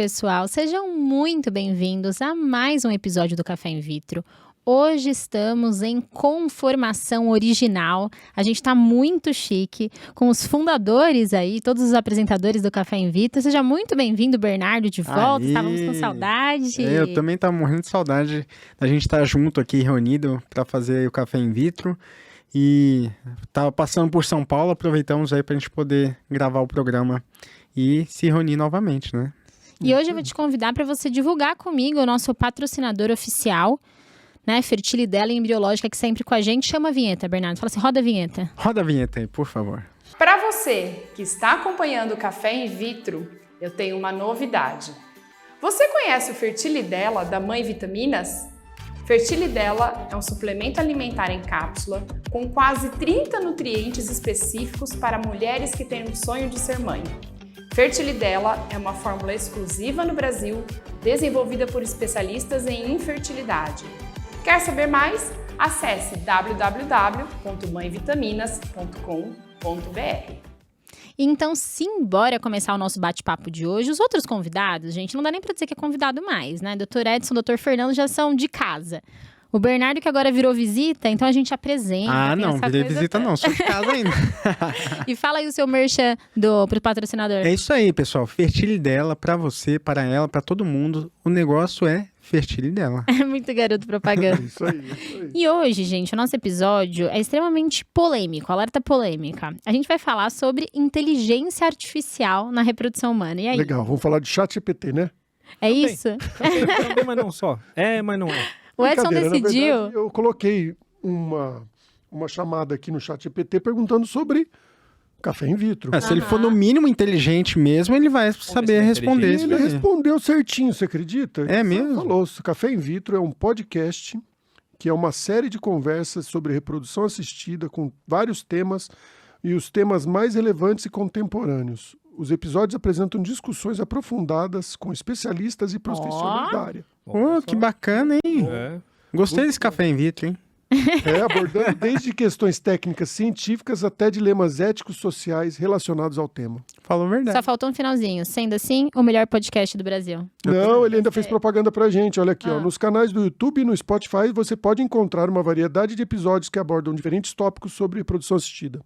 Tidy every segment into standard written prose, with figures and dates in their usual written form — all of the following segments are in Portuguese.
pessoal, sejam muito bem-vindos a mais um episódio do Café in Vitro. Hoje estamos em conformação original, a gente está muito chique, com os fundadores aí, todos os apresentadores do Café in Vitro. Seja muito bem-vindo, Bernardo, de volta, estávamos com saudade. Eu também estava morrendo de saudade da gente estar junto aqui, reunido, para fazer o Café in Vitro. E estava passando por São Paulo, aproveitamos aí para a gente poder gravar o programa e se reunir novamente, né? E hoje eu vou te convidar para você divulgar comigo o nosso patrocinador oficial, né? Fertilidela Embriológica, que sempre com a gente. Chama a vinheta, Bernardo. Fala assim, roda a vinheta. Roda a vinheta aí, por favor. Para você que está acompanhando o Café in Vitro, eu tenho uma novidade. Você conhece o Fertilidela da Mãe Vitaminas? Fertilidela é um suplemento alimentar em cápsula com quase 30 nutrientes específicos para mulheres que têm um sonho de ser mãe. Fertilidela é uma fórmula exclusiva no Brasil, desenvolvida por especialistas em infertilidade. Quer saber mais? Acesse www.mãevitaminas.com.br. Então, simbora começar o nosso bate-papo de hoje. Os outros convidados, gente, não dá nem para dizer que é convidado mais, né? Dr. Edson, Dr. Fernando já são de casa. O Bernardo que agora virou visita, então a gente apresenta. Ah, não, virei visita não, sou de casa ainda. E fala aí o seu merchan pro patrocinador. É isso aí, pessoal. Fertilidela para você, para ela, para todo mundo. O negócio é Fertilidela. É muito garoto propaganda. Isso aí. E hoje, gente, o nosso episódio é extremamente polêmico, alerta polêmica. A gente vai falar sobre inteligência artificial na reprodução humana. E aí? Legal, vamos falar de ChatGPT, né? É isso? Também, mas não só. Mas não é. O Edson decidiu. Na verdade, eu coloquei uma chamada aqui no ChatGPT perguntando sobre café in vitro. Se ele for no mínimo inteligente mesmo, ele vai saber responder isso. Ele respondeu certinho, você acredita? É mesmo? Falou, Café in Vitro é um podcast que é uma série de conversas sobre reprodução assistida com vários temas e os temas mais relevantes e contemporâneos. Os episódios apresentam discussões aprofundadas com especialistas e profissionais da área. Que bacana, hein? Gostei desse Café in Vitro, hein? Abordando desde questões técnicas científicas até dilemas éticos sociais relacionados ao tema. Falou a verdade. Só faltou um finalzinho. Sendo assim, o melhor podcast do Brasil. Não, ele ainda fez propaganda pra gente. Olha aqui, ó. Nos canais do YouTube e no Spotify você pode encontrar uma variedade de episódios que abordam diferentes tópicos sobre reprodução assistida,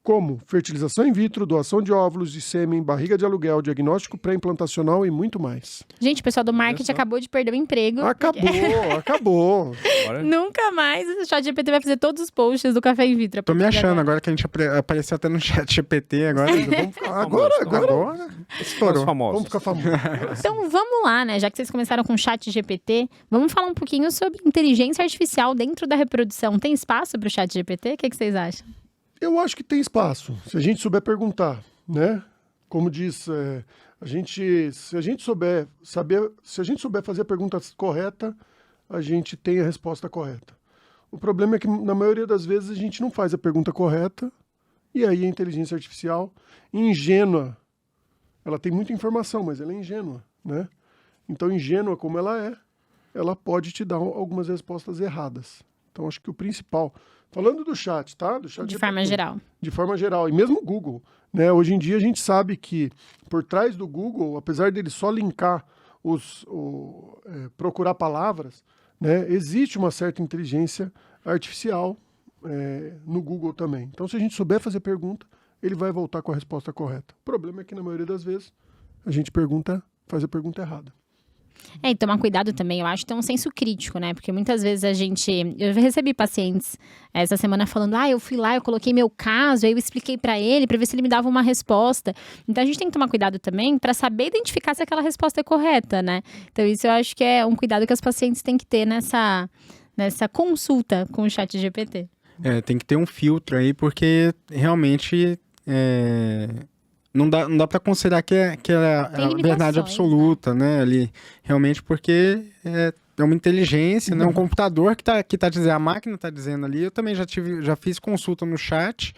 como fertilização in vitro, doação de óvulos de sêmen, barriga de aluguel, diagnóstico pré-implantacional e muito mais. Gente, o pessoal do marketing acabou de perder o emprego. Acabou. Nunca mais o ChatGPT vai fazer todos os posts do Café in Vitro. Tô me achando agora que a gente apareceu até no ChatGPT agora. Agora. Estourou. Vamos ficar famosos. Então vamos lá, né? Já que vocês começaram com o ChatGPT, vamos falar um pouquinho sobre inteligência artificial dentro da reprodução. Tem espaço para o ChatGPT? O que vocês acham? Eu acho que tem espaço, se a gente souber perguntar, né? Como diz, se a gente souber fazer a pergunta correta, a gente tem a resposta correta. O problema é que, na maioria das vezes, a gente não faz a pergunta correta, e aí a inteligência artificial, ingênua, ela tem muita informação, mas ela é ingênua, né? Então, ingênua como ela pode te dar algumas respostas erradas. Então, acho que o principal... Falando do chat, tá? Do chat de forma geral. De forma geral. E mesmo o Google, né? Hoje em dia a gente sabe que por trás do Google, apesar dele só linkar procurar palavras, né? Existe uma certa inteligência artificial no Google também. Então, se a gente souber fazer pergunta, ele vai voltar com a resposta correta. O problema é que, na maioria das vezes, a gente faz a pergunta errada. E tomar cuidado também, eu acho, ter um senso crítico, né? Porque muitas vezes eu recebi pacientes essa semana falando, eu fui lá, eu coloquei meu caso, aí eu expliquei pra ele, pra ver se ele me dava uma resposta. Então a gente tem que tomar cuidado também pra saber identificar se aquela resposta é correta, né? Então isso eu acho que é um cuidado que as pacientes têm que ter nessa consulta com o ChatGPT. Tem que ter um filtro aí, porque realmente... Não dá para considerar que é a verdade absoluta, né? Ali, realmente, porque é uma inteligência, né? Um computador que tá dizendo, a máquina está dizendo ali. Eu também já fiz consulta no chat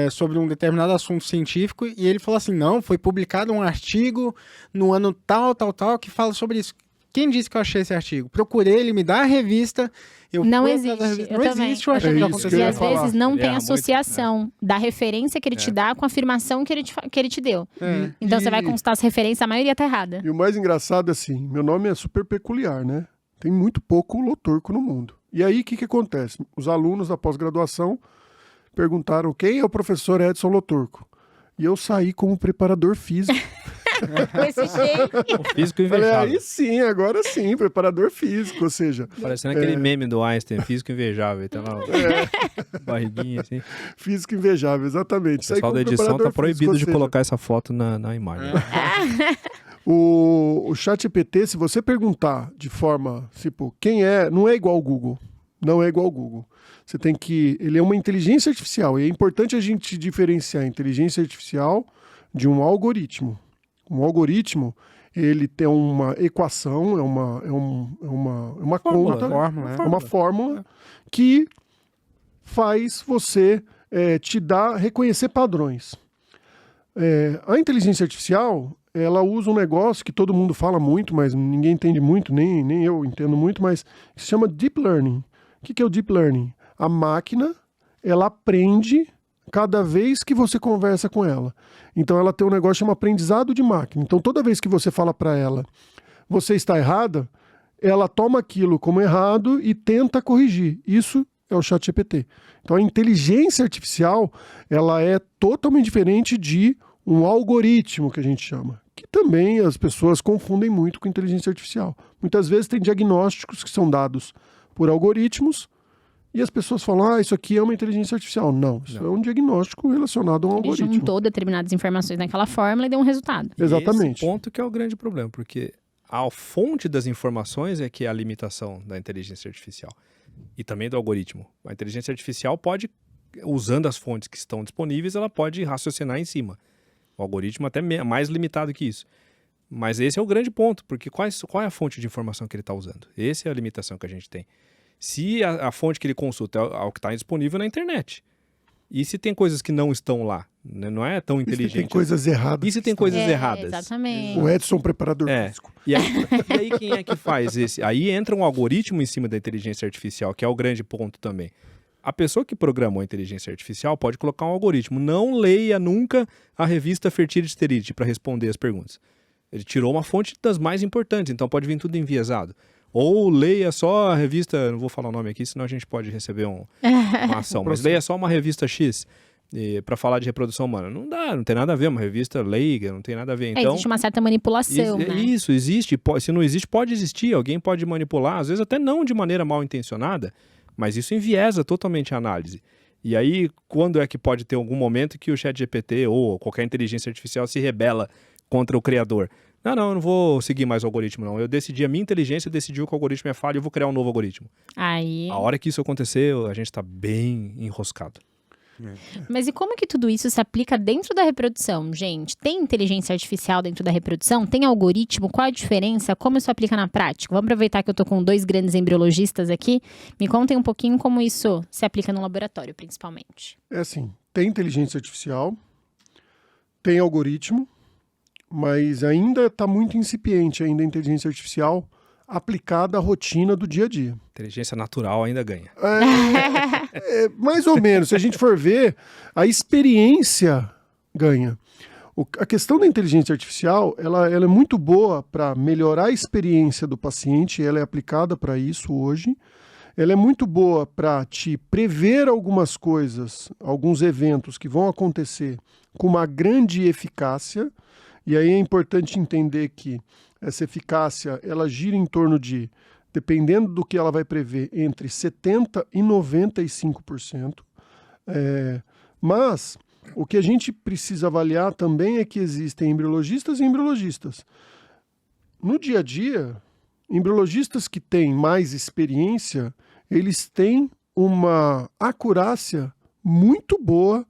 sobre um determinado assunto científico e ele falou assim, não, foi publicado um artigo no ano tal, que fala sobre isso. Quem disse que eu achei esse artigo? Procurei, ele me dá a revista Não existe. Não existe, eu acho que aconteceu. E às vezes não tem associação da referência que ele te dá com a afirmação que ele te deu. Então você vai consultar as referências, a maioria tá errada. E o mais engraçado é assim, meu nome é super peculiar, né? Tem muito pouco loturco no mundo. E aí, o que acontece? Os alunos da pós-graduação perguntaram quem é o professor Edson Loturco. E eu saí como preparador físico. Com esse jeito. O físico invejável. Falei, aí sim, agora sim, preparador físico, ou seja... Parecendo aquele meme do Einstein, físico invejável. Tá lá, barriguinha assim. Físico invejável, exatamente. O pessoal da edição tá proibido de colocar essa foto na imagem. O ChatGPT, se você perguntar de forma, tipo, quem é, não é igual ao Google. Não é igual ao Google. Você tem que... Ele é uma inteligência artificial. E é importante a gente diferenciar a inteligência artificial de um algoritmo. Um algoritmo, ele tem uma equação, é uma conta, é uma fórmula que faz você reconhecer padrões. A inteligência artificial, ela usa um negócio que todo mundo fala muito, mas ninguém entende muito, nem eu entendo muito, mas se chama Deep Learning. O que é o Deep Learning? A máquina, ela aprende cada vez que você conversa com ela. Então ela tem um negócio chamado aprendizado de máquina. Então toda vez que você fala para ela, você está errada, ela toma aquilo como errado e tenta corrigir. Isso é o ChatGPT. Então a inteligência artificial, ela é totalmente diferente de um algoritmo, que a gente chama, que também as pessoas confundem muito com inteligência artificial. Muitas vezes tem diagnósticos que são dados por algoritmos e as pessoas falam, isso aqui é uma inteligência artificial. Não, isso é um diagnóstico relacionado a um algoritmo. Ele juntou determinadas informações naquela fórmula e deu um resultado. Exatamente. Esse ponto que é o grande problema, porque a fonte das informações é que é a limitação da inteligência artificial e também do algoritmo. A inteligência artificial pode, usando as fontes que estão disponíveis, ela pode raciocinar em cima. O algoritmo até mais limitado que isso. Mas esse é o grande ponto, porque qual é a fonte de informação que ele está usando? Essa é a limitação que a gente tem. Se a fonte que ele consulta é o que está disponível na internet. E se tem coisas que não estão lá? Né? Não é tão inteligente. E se tem coisas erradas? E se tem coisas erradas? Exatamente. O Edson, preparador físico. E aí quem é que faz esse? Aí entra um algoritmo em cima da inteligência artificial, que é o grande ponto também. A pessoa que programou a inteligência artificial pode colocar um algoritmo. Não leia nunca a revista Fertility Sterility para responder as perguntas. Ele tirou uma fonte das mais importantes, então pode vir tudo enviesado. Ou leia só a revista, não vou falar o nome aqui, senão a gente pode receber uma ação, mas leia só uma revista X para falar de reprodução humana. Não dá, não tem nada a ver, uma revista leiga, não tem nada a ver. Então, existe uma certa manipulação, né? Isso, existe. Se não existe, pode existir. Alguém pode manipular, às vezes até não de maneira mal intencionada, mas isso enviesa totalmente a análise. E aí, quando é que pode ter algum momento que o ChatGPT ou qualquer inteligência artificial se rebela contra o criador? Não, eu não vou seguir mais o algoritmo, não. Eu decidi, a minha inteligência decidiu que o algoritmo é falho e eu vou criar um novo algoritmo. Aí... A hora que isso acontecer, a gente está bem enroscado. Mas e como que tudo isso se aplica dentro da reprodução, gente? Tem inteligência artificial dentro da reprodução? Tem algoritmo? Qual a diferença? Como isso aplica na prática? Vamos aproveitar que eu tô com 2 grandes embriologistas aqui. Me contem um pouquinho como isso se aplica no laboratório, principalmente. É assim, tem inteligência artificial, tem algoritmo, mas ainda está muito incipiente ainda a inteligência artificial aplicada à rotina do dia a dia. Inteligência natural ainda ganha. Mais ou menos. Se a gente for ver, a experiência ganha. A questão da inteligência artificial, ela é muito boa para melhorar a experiência do paciente, ela é aplicada para isso hoje. Ela é muito boa para te prever algumas coisas, alguns eventos que vão acontecer com uma grande eficácia. E aí é importante entender que essa eficácia, ela gira em torno de, dependendo do que ela vai prever, entre 70% e 95%. Mas o que a gente precisa avaliar também é que existem embriologistas e embriologistas. No dia a dia, embriologistas que têm mais experiência, eles têm uma acurácia muito boa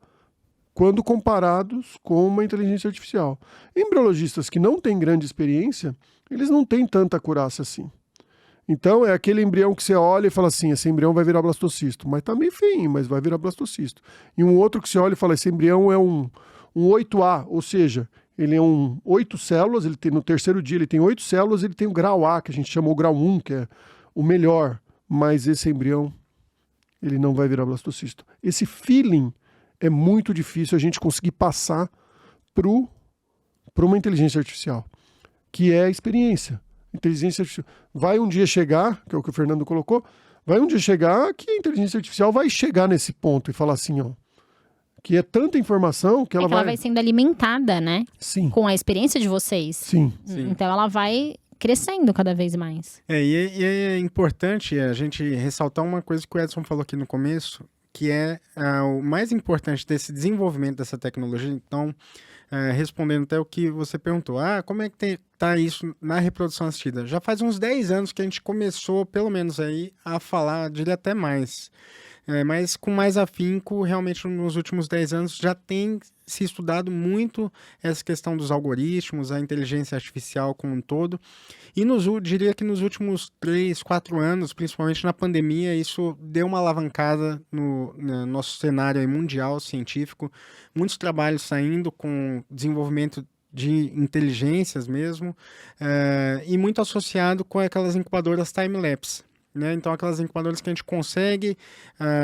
quando comparados com uma inteligência artificial. Embriologistas que não têm grande experiência, eles não têm tanta acurácia assim. Então, é aquele embrião que você olha e fala assim, esse embrião vai virar blastocisto, mas tá meio feinho, mas vai virar blastocisto. E um outro que você olha e fala, esse embrião é um 8A, ou seja, ele é 8 células, no terceiro dia ele tem 8 células, ele tem o grau A, que a gente chama o grau 1, que é o melhor, mas esse embrião, ele não vai virar blastocisto. Esse feeling é muito difícil a gente conseguir passar para uma inteligência artificial, que é a experiência. Inteligência artificial vai um dia chegar, que é o que o Fernando colocou, vai um dia chegar que a inteligência artificial vai chegar nesse ponto e falar assim, ó, que é tanta informação que ela vai... ela vai sendo alimentada, né? Sim. Com a experiência de vocês. Sim. Então ela vai crescendo cada vez mais. E é importante a gente ressaltar uma coisa que o Edson falou aqui no começo, que é o mais importante desse desenvolvimento dessa tecnologia. Então, respondendo até o que você perguntou, como é que tá isso na reprodução assistida? Já faz uns 10 anos que a gente começou, pelo menos aí, a falar, diria até mais, mas com mais afinco, realmente nos últimos 10 anos já tem se estudado muito essa questão dos algoritmos, a inteligência artificial como um todo, e diria que nos últimos 3, 4 anos, principalmente na pandemia, isso deu uma alavancada no nosso cenário aí mundial científico, muitos trabalhos saindo com desenvolvimento de inteligências mesmo, e muito associado com aquelas incubadoras time-lapse. Né? Então, aquelas incubadoras que a gente consegue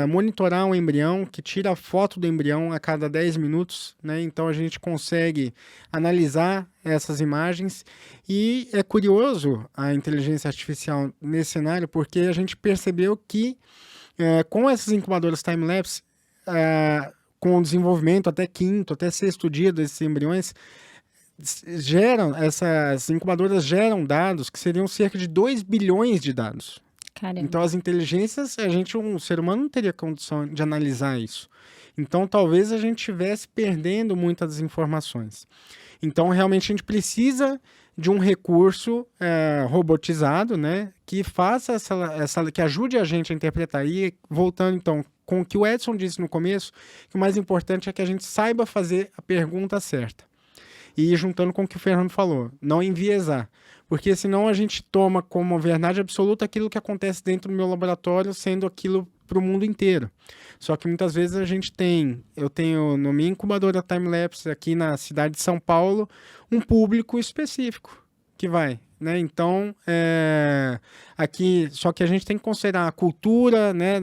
monitorar um embrião, que tira a foto do embrião a cada 10 minutos. Né? Então, a gente consegue analisar essas imagens. E é curioso a inteligência artificial nesse cenário, porque a gente percebeu que com essas incubadoras time-lapse, com o desenvolvimento até 5º, até 6º dia desses embriões, essas incubadoras geram dados que seriam cerca de 2 bilhões de dados. Caramba. Então, as inteligências, um ser humano não teria condição de analisar isso. Então, talvez a gente estivesse perdendo muitas das informações. Então, realmente, a gente precisa de um recurso robotizado, né, que faça que ajude a gente a interpretar. E, voltando, então, com o que o Edson disse no começo, que o mais importante é que a gente saiba fazer a pergunta certa. E juntando com o que o Fernando falou, não enviesar. Porque senão a gente toma como verdade absoluta aquilo que acontece dentro do meu laboratório, sendo aquilo para o mundo inteiro. Só que muitas vezes eu tenho na minha incubadora time-lapse aqui na cidade de São Paulo, um público específico que vai. Né? Então, aqui, só que a gente tem que considerar a cultura, né,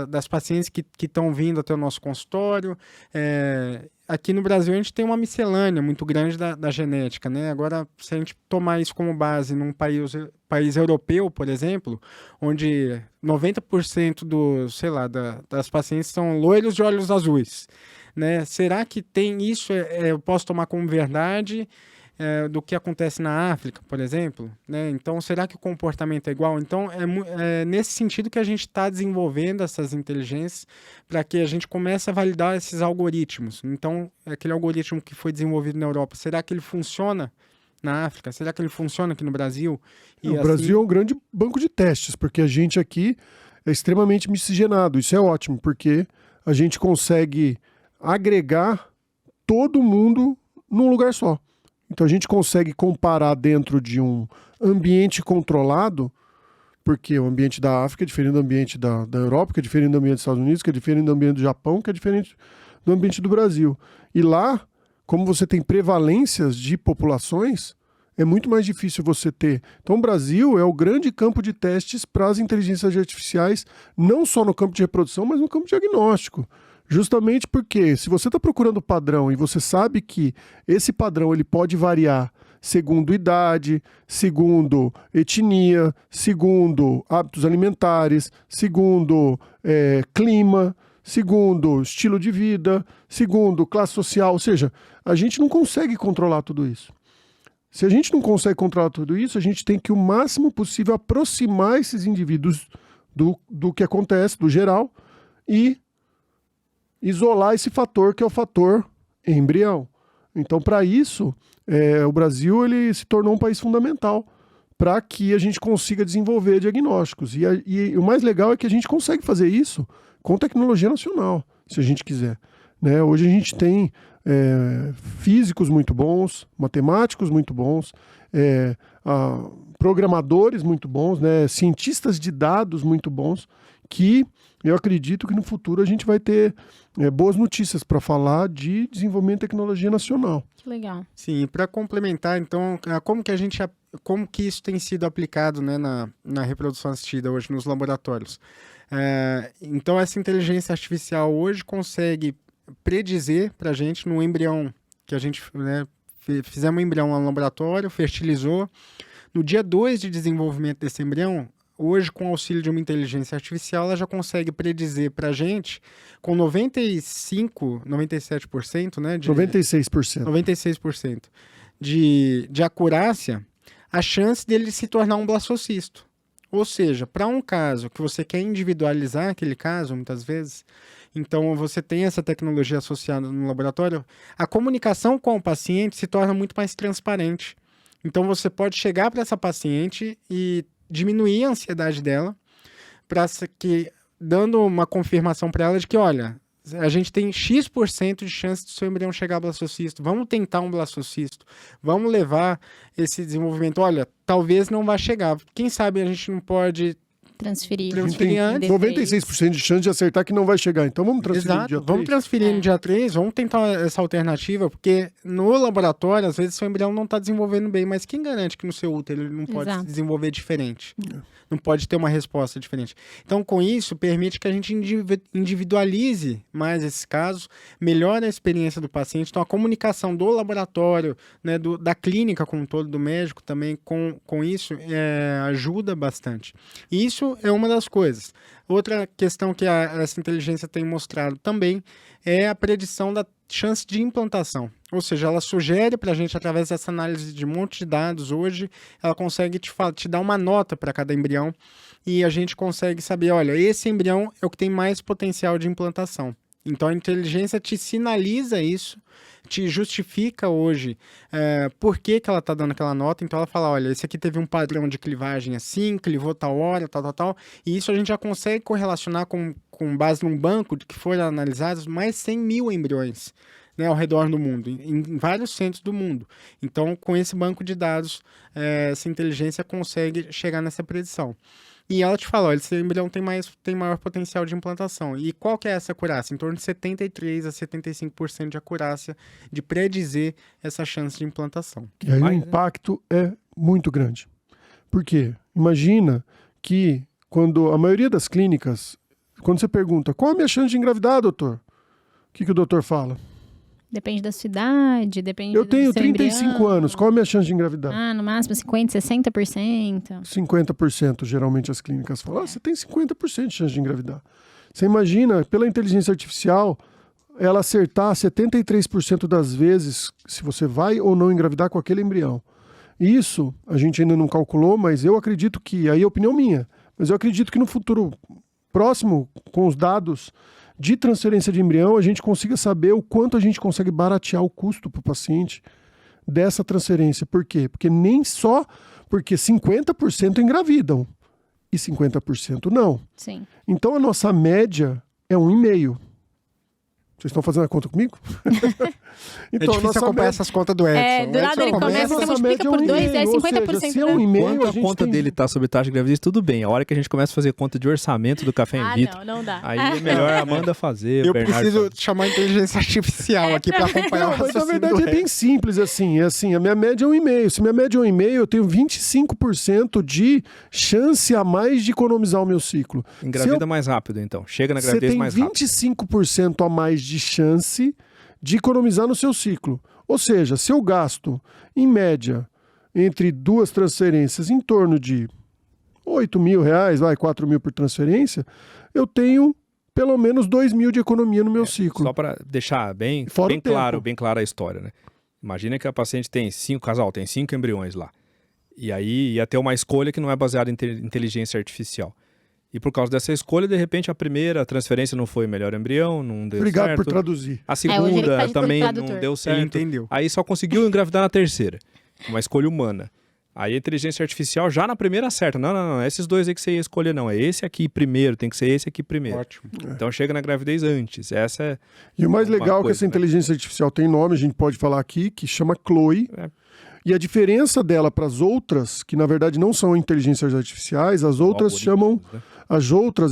das pacientes que estão vindo até o nosso consultório. Aqui no Brasil a gente tem uma miscelânea muito grande da genética, né? Agora, se a gente tomar isso como base num país europeu, por exemplo, onde 90% das pacientes são loiros de olhos azuis, né? Será que tem isso? Eu posso tomar como verdade do que acontece na África, por exemplo? Né? Então, será que o comportamento é igual? Então, é nesse sentido que a gente está desenvolvendo essas inteligências para que a gente comece a validar esses algoritmos. Então, aquele algoritmo que foi desenvolvido na Europa, será que ele funciona na África? Será que ele funciona aqui no Brasil? O Brasil é um grande banco de testes, porque a gente aqui é extremamente miscigenado. Isso é ótimo, porque a gente consegue agregar todo mundo num lugar só. Então a gente consegue comparar dentro de um ambiente controlado, porque o ambiente da África é diferente do ambiente da Europa, que é diferente do ambiente dos Estados Unidos, que é diferente do ambiente do Japão, que é diferente do ambiente do Brasil. E lá, como você tem prevalências de populações, é muito mais difícil você ter. Então o Brasil é o grande campo de testes para as inteligências artificiais, não só no campo de reprodução, mas no campo diagnóstico. Justamente porque, se você está procurando padrão e você sabe que esse padrão ele pode variar segundo idade, segundo etnia, segundo hábitos alimentares, segundo clima, segundo estilo de vida, segundo classe social, ou seja, a gente não consegue controlar tudo isso. Se a gente não consegue controlar tudo isso, a gente tem que o máximo possível aproximar esses indivíduos do que acontece, do geral, e isolar esse fator que é o fator embrião. Então, para isso, o Brasil ele se tornou um país fundamental para que a gente consiga desenvolver diagnósticos. E o mais legal é que a gente consegue fazer isso com tecnologia nacional, se a gente quiser. Né? Hoje a gente tem físicos muito bons, matemáticos muito bons, programadores muito bons, né? Cientistas de dados muito bons, que eu acredito que no futuro a gente vai ter boas notícias para falar de desenvolvimento de tecnologia nacional. Que legal. Sim, e para complementar, então, como que isso tem sido aplicado, né, na reprodução assistida hoje nos laboratórios? Então, essa inteligência artificial hoje consegue predizer para a gente no embrião, que a gente, né, fizemos um embrião no laboratório, fertilizou. No dia 2 de desenvolvimento desse embrião, hoje, com o auxílio de uma inteligência artificial, ela já consegue predizer para a gente, com 97%, né? 96% de acurácia, a chance dele se tornar um blastocisto. Ou seja, para um caso que você quer individualizar aquele caso, muitas vezes, então você tem essa tecnologia associada no laboratório, a comunicação com o paciente se torna muito mais transparente. Então você pode chegar para essa paciente e diminuir a ansiedade dela, dando uma confirmação para ela de que, olha, a gente tem X% de chance do seu embrião chegar a blastocisto, vamos tentar um blastocisto, vamos levar esse desenvolvimento, olha, talvez não vá chegar, quem sabe a gente não pode transferir antes. 96% de chance de acertar que não vai chegar, então vamos transferir no dia 3. Vamos transferir no dia 3, vamos tentar essa alternativa, porque no laboratório, às vezes, seu embrião não está desenvolvendo bem, mas quem garante que no seu útero ele não pode se desenvolver diferente? Não pode ter uma resposta diferente. Então, com isso, permite que a gente individualize mais esses casos, melhore a experiência do paciente. Então, a comunicação do laboratório, né, da clínica como um todo, do médico também, com isso, ajuda bastante. E isso é uma das coisas. Outra questão que essa inteligência tem mostrado também é a predição da chance de implantação. Ou seja, ela sugere para a gente, através dessa análise de um monte de dados hoje, ela consegue te dar uma nota para cada embrião e a gente consegue saber, olha, esse embrião é o que tem mais potencial de implantação. Então, a inteligência te sinaliza isso, te justifica hoje por que ela está dando aquela nota. Então, ela fala, olha, esse aqui teve um padrão de clivagem assim, clivou tal hora, tal. E isso a gente já consegue correlacionar com base num banco que foram analisados mais 100 mil embriões, né, ao redor do mundo, em vários centros do mundo. Então, com esse banco de dados, essa inteligência consegue chegar nessa predição. E ela te fala, olha, esse embrião tem maior potencial de implantação. E qual que é essa acurácia? Em torno de 73% a 75% de acurácia de predizer essa chance de implantação. E aí o impacto é muito grande. Por quê? Imagina que quando a maioria das clínicas, quando você pergunta, qual a minha chance de engravidar, doutor? O que o doutor fala? Depende da sua idade, depende Eu tenho do seu 35 embrião. anos, qual a minha chance de engravidar? No máximo 50%, 60%. 50%, geralmente as clínicas falam, você tem 50% de chance de engravidar. Você imagina, pela inteligência artificial, ela acertar 73% das vezes se você vai ou não engravidar com aquele embrião. Isso a gente ainda não calculou, mas eu acredito que, aí é opinião minha, mas eu acredito que no futuro próximo, com os dados de transferência de embrião, a gente consiga saber o quanto a gente consegue baratear o custo para o paciente dessa transferência. Por quê? Porque nem só porque 50% engravidam e 50% não. Sim. Então a nossa média é 1,5. Vocês estão fazendo a conta comigo? Então, é difícil acompanhar essas contas do Edson. Do lado ele começa, você multiplica por 2 e é 50%. Se é 1,5, quando a conta dele tá sobre taxa de gravidez, tudo bem. A hora que a gente começa a fazer conta de orçamento do Café em Vitro, não dá. aí é melhor a Amanda fazer. Eu preciso chamar a inteligência artificial aqui para acompanhar o Mas raciocínio. na verdade é bem simples assim. A minha média é 1,5. Se minha média é 1,5, eu tenho 25% de chance a mais de economizar o meu ciclo. Engravida mais rápido, então. Chega na gravidez mais rápido. Você tem 25% a mais de chance de economizar no seu ciclo. Ou seja, se eu gasto, em média, entre duas transferências, em torno de R$8.000, 4 mil por transferência, eu tenho pelo menos 2 mil de economia no meu ciclo. Só para deixar bem claro a história, né? Imagina que a paciente tem 5 embriões lá. E aí ia ter uma escolha que não é baseada em inteligência artificial. E por causa dessa escolha, de repente, a primeira transferência não foi o melhor embrião, não deu Obrigado certo. por traduzir. A segunda também não deu certo. Ele entendeu. Aí só conseguiu engravidar na terceira. Uma escolha humana. Aí a inteligência artificial já na primeira acerta. Não, esses dois aí que você ia escolher não. É esse aqui primeiro, tem que ser esse aqui primeiro. Ótimo. Então chega na gravidez antes. Essa é. E o mais legal é que coisa, essa inteligência artificial tem nome, a gente pode falar aqui, que chama Chloe. E a diferença dela para as outras, que na verdade não são inteligências artificiais, as outras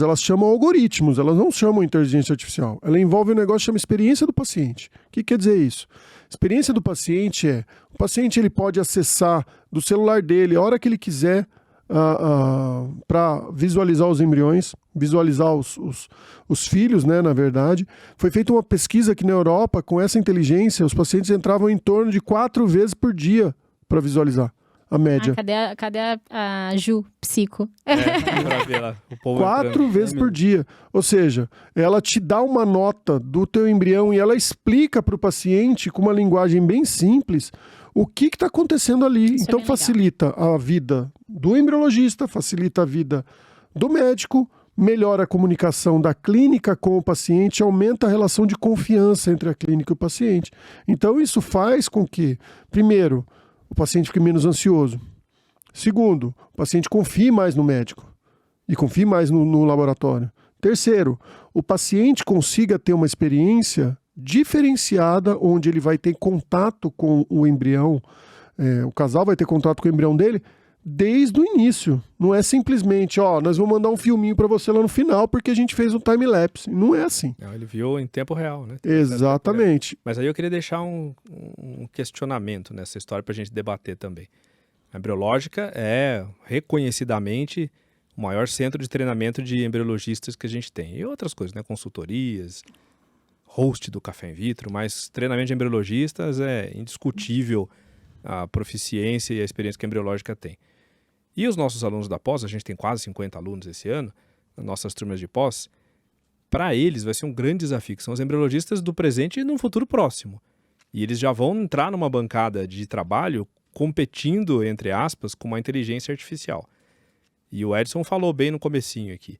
elas chamam algoritmos, elas não chamam inteligência artificial. Ela envolve um negócio que chama experiência do paciente. O que quer dizer isso? Experiência do paciente o paciente ele pode acessar do celular dele a hora que ele quiser para visualizar os embriões, visualizar os filhos, né, na verdade. Foi feita uma pesquisa aqui na Europa, com essa inteligência, os pacientes entravam em torno de 4 vezes por dia para visualizar a média. Cadê a Ju, psico? Pra ver lá, o povo 4 vezes por dia. Ou seja, ela te dá uma nota do teu embrião e ela explica para o paciente, com uma linguagem bem simples, o que está acontecendo ali. Isso então facilita a vida do embriologista, facilita a vida do médico, melhora a comunicação da clínica com o paciente, aumenta a relação de confiança entre a clínica e o paciente. Então isso faz com que, primeiro, o paciente fique menos ansioso. Segundo, o paciente confie mais no médico e confie mais no laboratório. Terceiro, o paciente consiga ter uma experiência diferenciada, onde ele vai ter contato com o embrião, o casal vai ter contato com o embrião dele desde o início. Não é simplesmente, nós vamos mandar um filminho para você lá no final porque a gente fez um time-lapse. Não é assim. Ele viu em tempo real, né? Exatamente. Mas aí eu queria deixar um questionamento nessa história para a gente debater também. A Embriológica é reconhecidamente o maior centro de treinamento de embriologistas que a gente tem. E outras coisas, né? Consultorias, host do Café in Vitro, mas treinamento de embriologistas é indiscutível a proficiência e a experiência que a Embriológica tem. E os nossos alunos da pós, a gente tem quase 50 alunos esse ano, nas nossas turmas de pós, para eles vai ser um grande desafio, que são os embriologistas do presente e no futuro próximo. E eles já vão entrar numa bancada de trabalho competindo, entre aspas, com uma inteligência artificial. E o Edson falou bem no comecinho aqui,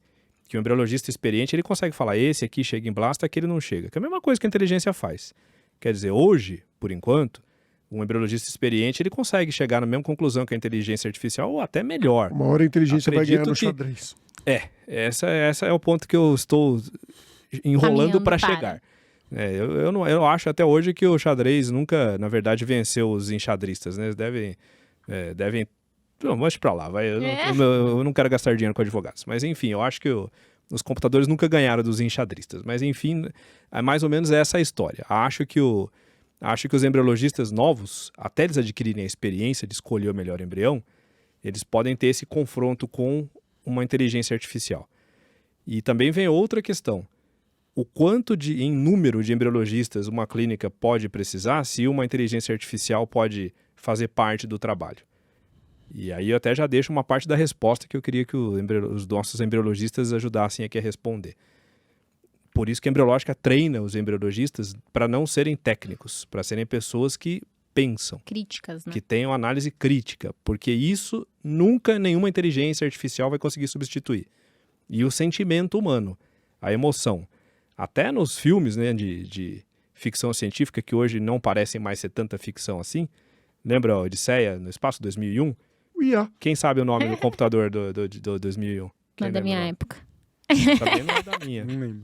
que o embriologista experiente ele consegue falar, esse aqui chega em blasta, aquele não chega. Que é a mesma coisa que a inteligência faz. Quer dizer, hoje, por enquanto, um embriologista experiente ele consegue chegar na mesma conclusão que a inteligência artificial, ou até melhor. Uma hora a inteligência vai ganhar no xadrez. Essa é o ponto que eu estou enrolando para chegar. Eu acho até hoje que o xadrez nunca, na verdade, venceu os enxadristas, né? Eles devem... Não, vamos para lá, vai. Eu não quero gastar dinheiro com advogados. Mas, enfim, eu acho que os computadores nunca ganharam dos enxadristas. Mas, enfim, é mais ou menos essa a história. Acho que os embriologistas novos, até eles adquirirem a experiência de escolher o melhor embrião, eles podem ter esse confronto com uma inteligência artificial. E também vem outra questão. O quanto em número de embriologistas uma clínica pode precisar se uma inteligência artificial pode fazer parte do trabalho. E aí eu até já deixo uma parte da resposta que eu queria que os nossos embriologistas ajudassem aqui a responder. Por isso que a Embriológica treina os embriologistas para não serem técnicos, para serem pessoas que pensam. Críticas, né? Que tenham análise crítica, porque isso nunca nenhuma inteligência artificial vai conseguir substituir. E o sentimento humano, a emoção. Até nos filmes, né, de ficção científica, que hoje não parecem mais ser tanta ficção assim. Lembra a Odisseia no Espaço, 2001? Quem sabe o nome do computador do 2001? Não é da minha época. Também não é da minha. Não lembro.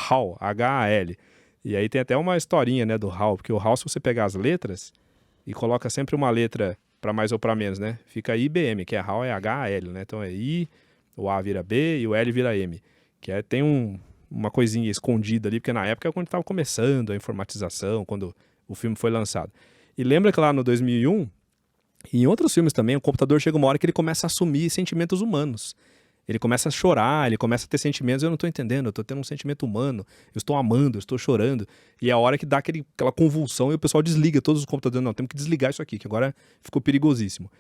HAL, H-A-L. E aí tem até uma historinha, né, do HAL, porque o HAL, se você pegar as letras e coloca sempre uma letra para mais ou para menos, né, fica IBM, que é HAL, é H-A-L, né, então é I, o A vira B e o L vira M, que tem uma coisinha escondida ali, porque na época é quando estava começando a informatização, quando o filme foi lançado. E lembra que lá no 2001, e em outros filmes também, o computador chega uma hora que ele começa a assumir sentimentos humanos. Ele começa a chorar, ele começa a ter sentimentos, eu não estou entendendo, eu estou tendo um sentimento humano, eu estou amando, eu estou chorando. E é a hora que dá aquela convulsão e o pessoal desliga todos os computadores. Não, temos que desligar isso aqui, que agora ficou perigosíssimo.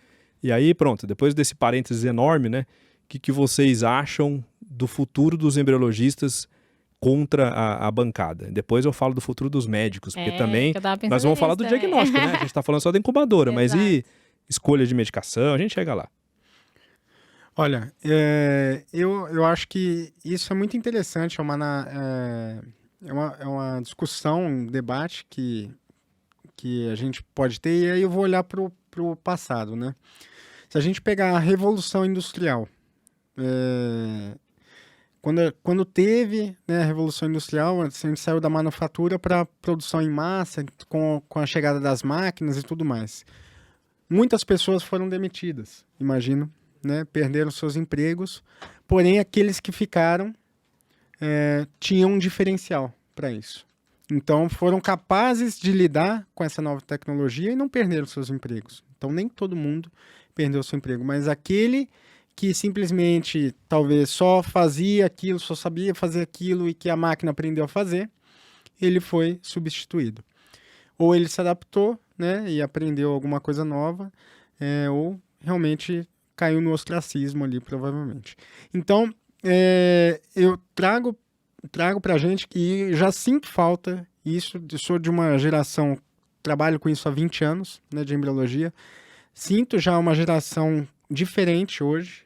E aí, pronto, depois desse parênteses enorme, né, o que vocês acham do futuro dos embriologistas contra a bancada? Depois eu falo do futuro dos médicos, porque também nós vamos falar do diagnóstico, né? A gente está falando só da incubadora, mas e escolha de medicação? A gente chega lá. Olha, eu acho que isso é muito interessante, é uma discussão, um debate que a gente pode ter, e aí eu vou olhar para o passado, né? Se a gente pegar a Revolução Industrial, Quando teve, né, a Revolução Industrial, a gente saiu da manufatura para produção em massa, com a chegada das máquinas e tudo mais. Muitas pessoas foram demitidas, imagino, né, perderam seus empregos, porém aqueles que ficaram tinham um diferencial para isso. Então foram capazes de lidar com essa nova tecnologia e não perderam seus empregos. Então nem todo mundo perdeu seu emprego, mas aquele que simplesmente talvez só fazia aquilo, só sabia fazer aquilo e que a máquina aprendeu a fazer, ele foi substituído. Ou ele se adaptou, né, e aprendeu alguma coisa nova, ou realmente caiu no ostracismo ali, provavelmente. Então, eu trago pra gente que já sinto falta isso, eu sou de uma geração, trabalho com isso há 20 anos, né, de embriologia, sinto já uma geração diferente hoje,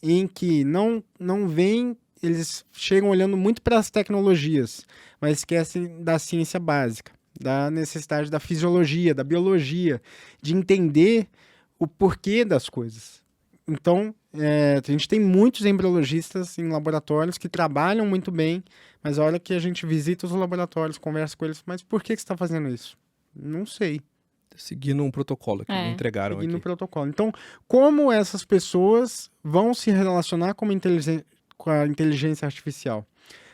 em que não vem, eles chegam olhando muito para as tecnologias, mas esquecem da ciência básica, da necessidade da fisiologia, da biologia, de entender o porquê das coisas. Então, a gente tem muitos embriologistas em laboratórios que trabalham muito bem, mas a hora que a gente visita os laboratórios, conversa com eles, mas por que você está fazendo isso? Não sei. Seguindo um protocolo que me entregaram seguindo aqui. um protocolo. Então, como essas pessoas vão se relacionar com a inteligência artificial?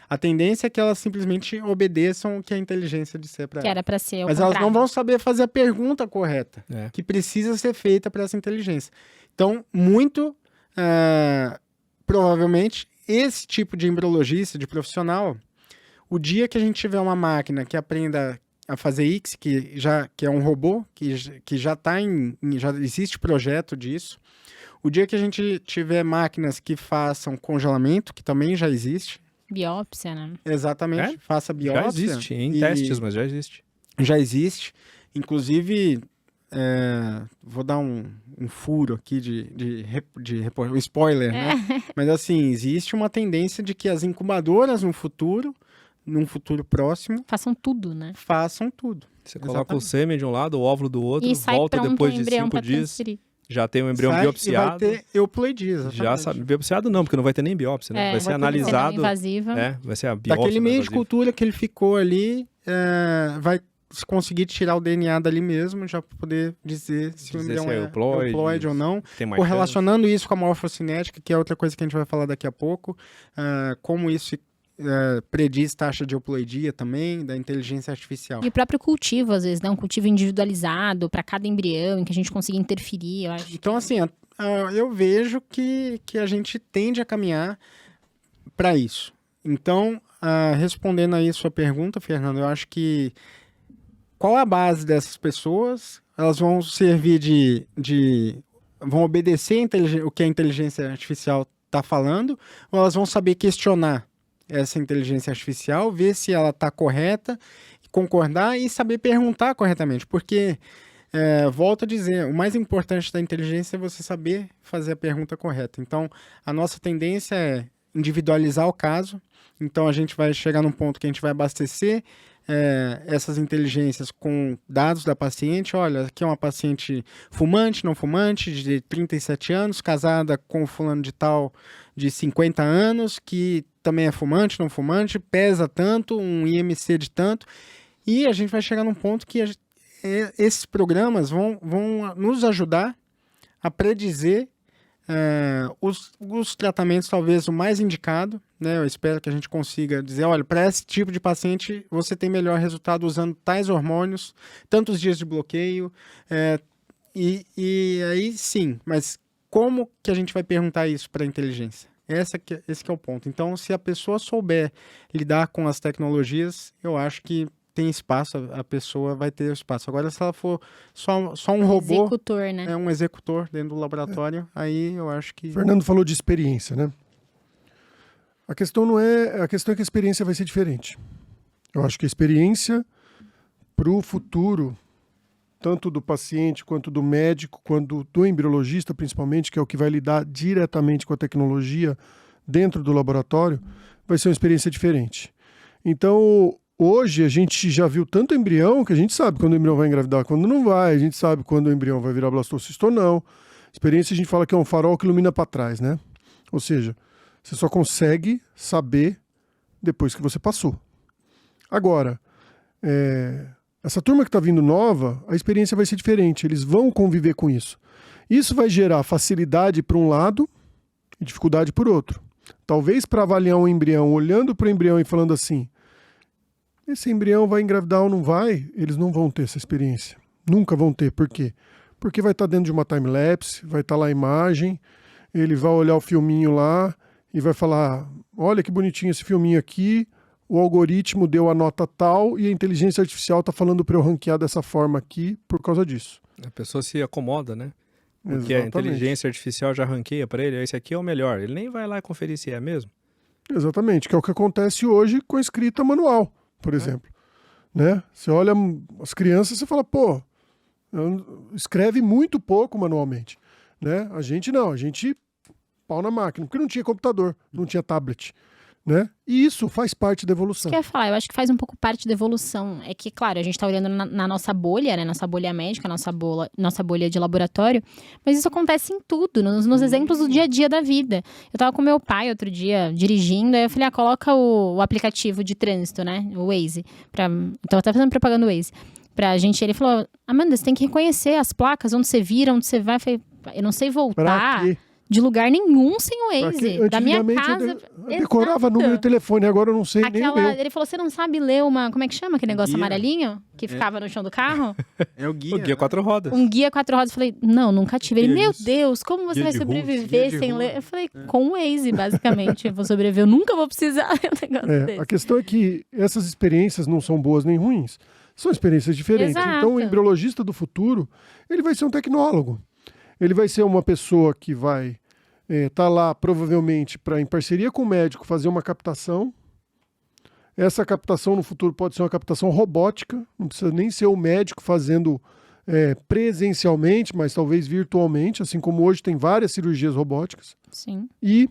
A tendência é que elas simplesmente obedeçam o que a inteligência disser para elas. Que era para ser o Mas contrário. elas não vão saber fazer a pergunta correta, que precisa ser feita para essa inteligência. Então, muito provavelmente, esse tipo de embriologista, de profissional, o dia que a gente tiver uma máquina que aprenda a fazer X, que é um robô, que já já existe projeto disso. O dia que a gente tiver máquinas que façam congelamento, que também já existe. Biópsia, né? Exatamente, faça biópsia. Já existe, em testes, mas já existe. Já existe. Inclusive, vou dar um furo aqui um spoiler, né? Mas assim, existe uma tendência de que as incubadoras num futuro próximo... Façam tudo, né? Façam tudo. Você coloca o sêmen de um lado, o óvulo do outro, e sai volta depois de 5 dias. Transferir. Já tem um embrião biopsiado. E vai ter euploidia, já sabe, biopsiado não, porque não vai ter nem biópsia, né? Vai ser analisado. Invasiva. Vai ser a biópsia. Daquele meio de cultura que ele ficou ali, vai conseguir tirar o DNA dali mesmo, já para poder dizer se o embrião é euploide ou não. Correlacionando isso com a morfocinética, que é outra coisa que a gente vai falar daqui a pouco, como isso prediz taxa de euploidia também, da inteligência artificial. E o próprio cultivo, às vezes, né? Um cultivo individualizado para cada embrião, em que a gente consiga interferir, eu acho. Então, assim, eu vejo que a gente tende a caminhar para isso. Então, respondendo aí a sua pergunta, Fernando, eu acho que qual a base dessas pessoas? Elas vão servir vão obedecer o que a inteligência artificial está falando, ou elas vão saber questionar essa inteligência artificial, ver se ela está correta, concordar e saber perguntar corretamente, porque, volto a dizer, o mais importante da inteligência é você saber fazer a pergunta correta. Então, a nossa tendência é individualizar o caso, então a gente vai chegar num ponto que a gente vai abastecer essas inteligências com dados da paciente. Olha, aqui é uma paciente fumante, não fumante, de 37 anos, casada com fulano de tal de 50 anos, que também é fumante, não fumante, pesa tanto, um IMC de tanto, e a gente vai chegar num ponto que esses programas vão nos ajudar a predizer os tratamentos, talvez o mais indicado, né? Eu espero que a gente consiga dizer, olha, para esse tipo de paciente você tem melhor resultado usando tais hormônios, tantos dias de bloqueio, e aí sim, mas como que a gente vai perguntar isso para a inteligência? Esse que é o ponto. Então, se a pessoa souber lidar com as tecnologias, eu acho que tem espaço, a pessoa vai ter espaço. Agora, se ela for só um robô, executor, né? Um executor dentro do laboratório, aí eu acho que... Fernando falou de experiência, né? A questão é que a experiência vai ser diferente. Eu acho que a experiência para o futuro, tanto do paciente, quanto do médico, quanto do embriologista, principalmente, que é o que vai lidar diretamente com a tecnologia dentro do laboratório, vai ser uma experiência diferente. Então, hoje a gente já viu tanto embrião que a gente sabe quando o embrião vai engravidar, quando não vai, a gente sabe quando o embrião vai virar blastocisto ou não. Experiência a gente fala que é um farol que ilumina para trás, né? Ou seja, Você só consegue saber depois que você passou. Agora, essa turma que está vindo nova, a experiência vai ser diferente. Eles vão conviver com isso. Isso vai gerar facilidade para um lado e dificuldade por outro. Talvez para avaliar um embrião, olhando para o embrião e falando assim, esse embrião vai engravidar ou não vai, eles não vão ter essa experiência. Nunca vão ter. Por quê? Porque vai estar dentro de uma time-lapse, vai estar lá a imagem, ele vai olhar o filminho lá e vai falar, olha que bonitinho esse filminho aqui, o algoritmo deu a nota tal e a inteligência artificial está falando para eu ranquear dessa forma aqui por causa disso. A pessoa se acomoda, né? Porque Exatamente. a inteligência artificial já ranqueia para ele, esse aqui é o melhor. Ele nem vai lá conferir se é mesmo. Exatamente, que é o que acontece hoje com a escrita manual, por exemplo. Né? Você olha as crianças e fala, pô, escreve muito pouco manualmente. Né? A gente não, a gente pau na máquina, porque não tinha computador, não tinha tablet. Né? E isso faz parte da evolução. Isso que eu ia falar, eu acho que faz um pouco parte da evolução. É que, claro, a gente tá olhando na nossa bolha, né? Nossa bolha médica, nossa bolha de laboratório. Mas isso acontece em tudo, nos exemplos do dia a dia da vida. Eu tava com meu pai outro dia, dirigindo, aí eu falei, coloca o aplicativo de trânsito, né? O Waze. Então eu tava fazendo propaganda do Waze. Pra gente, ele falou, Amanda, você tem que reconhecer as placas, onde você vira, onde você vai. Eu falei, eu não sei voltar de lugar nenhum sem o Waze. Da minha casa. Eu decorava número de telefone, agora eu não sei nem o meu. Ele falou, você não sabe ler como é que chama aquele negócio amarelinho? Que ficava no chão do carro? É o guia. O guia 4 rodas. Um guia 4 rodas. Eu falei, não, nunca tive. Ele, meu Deus, como você vai sobreviver sem ler? Eu falei, com o Waze, basicamente. Eu vou sobreviver, eu nunca vou precisar ler um negócio desse. A questão é que essas experiências não são boas nem ruins. São experiências diferentes. Exato. Então, o embriologista do futuro, ele vai ser um tecnólogo. Ele vai ser uma pessoa que vai tá lá, provavelmente, em parceria com o médico, fazer uma captação. Essa captação no futuro pode ser uma captação robótica, não precisa nem ser o médico fazendo presencialmente, mas talvez virtualmente, assim como hoje tem várias cirurgias robóticas. Sim. E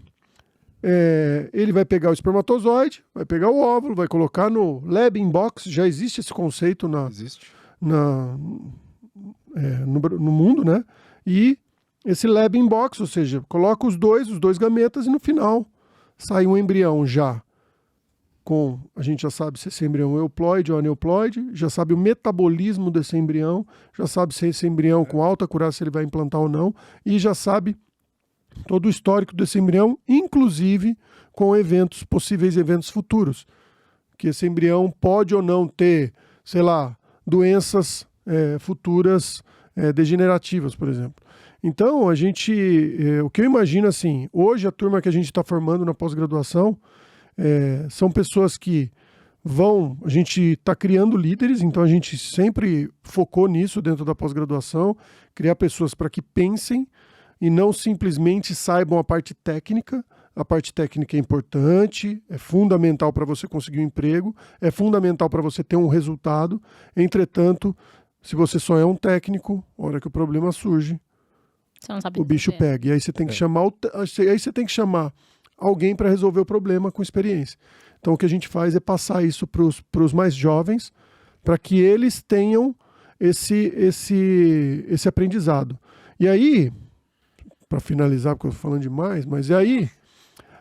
ele vai pegar o espermatozoide, vai pegar o óvulo, vai colocar no lab in box, já existe esse conceito no mundo, né? E esse lab in box, ou seja, coloca os dois gametas e no final sai um embrião já a gente já sabe se esse embrião é euploide ou aneuploide, já sabe o metabolismo desse embrião, já sabe se esse embrião com alta acurácia se ele vai implantar ou não, e já sabe todo o histórico desse embrião, inclusive com possíveis eventos futuros, que esse embrião pode ou não ter, sei lá, doenças futuras degenerativas, por exemplo. Então, o que eu imagino assim, hoje a turma que a gente está formando na pós-graduação são pessoas que a gente está criando líderes, então a gente sempre focou nisso dentro da pós-graduação, criar pessoas para que pensem e não simplesmente saibam a parte técnica. A parte técnica é importante, é fundamental para você conseguir um emprego, é fundamental para você ter um resultado. Entretanto, se você só é um técnico, a hora que o problema surge, o bicho pega. E aí você tem que chamar alguém para resolver o problema com experiência. Então o que a gente faz é passar isso para os mais jovens, para que eles tenham esse aprendizado. E aí, para finalizar, porque eu estou falando demais, mas aí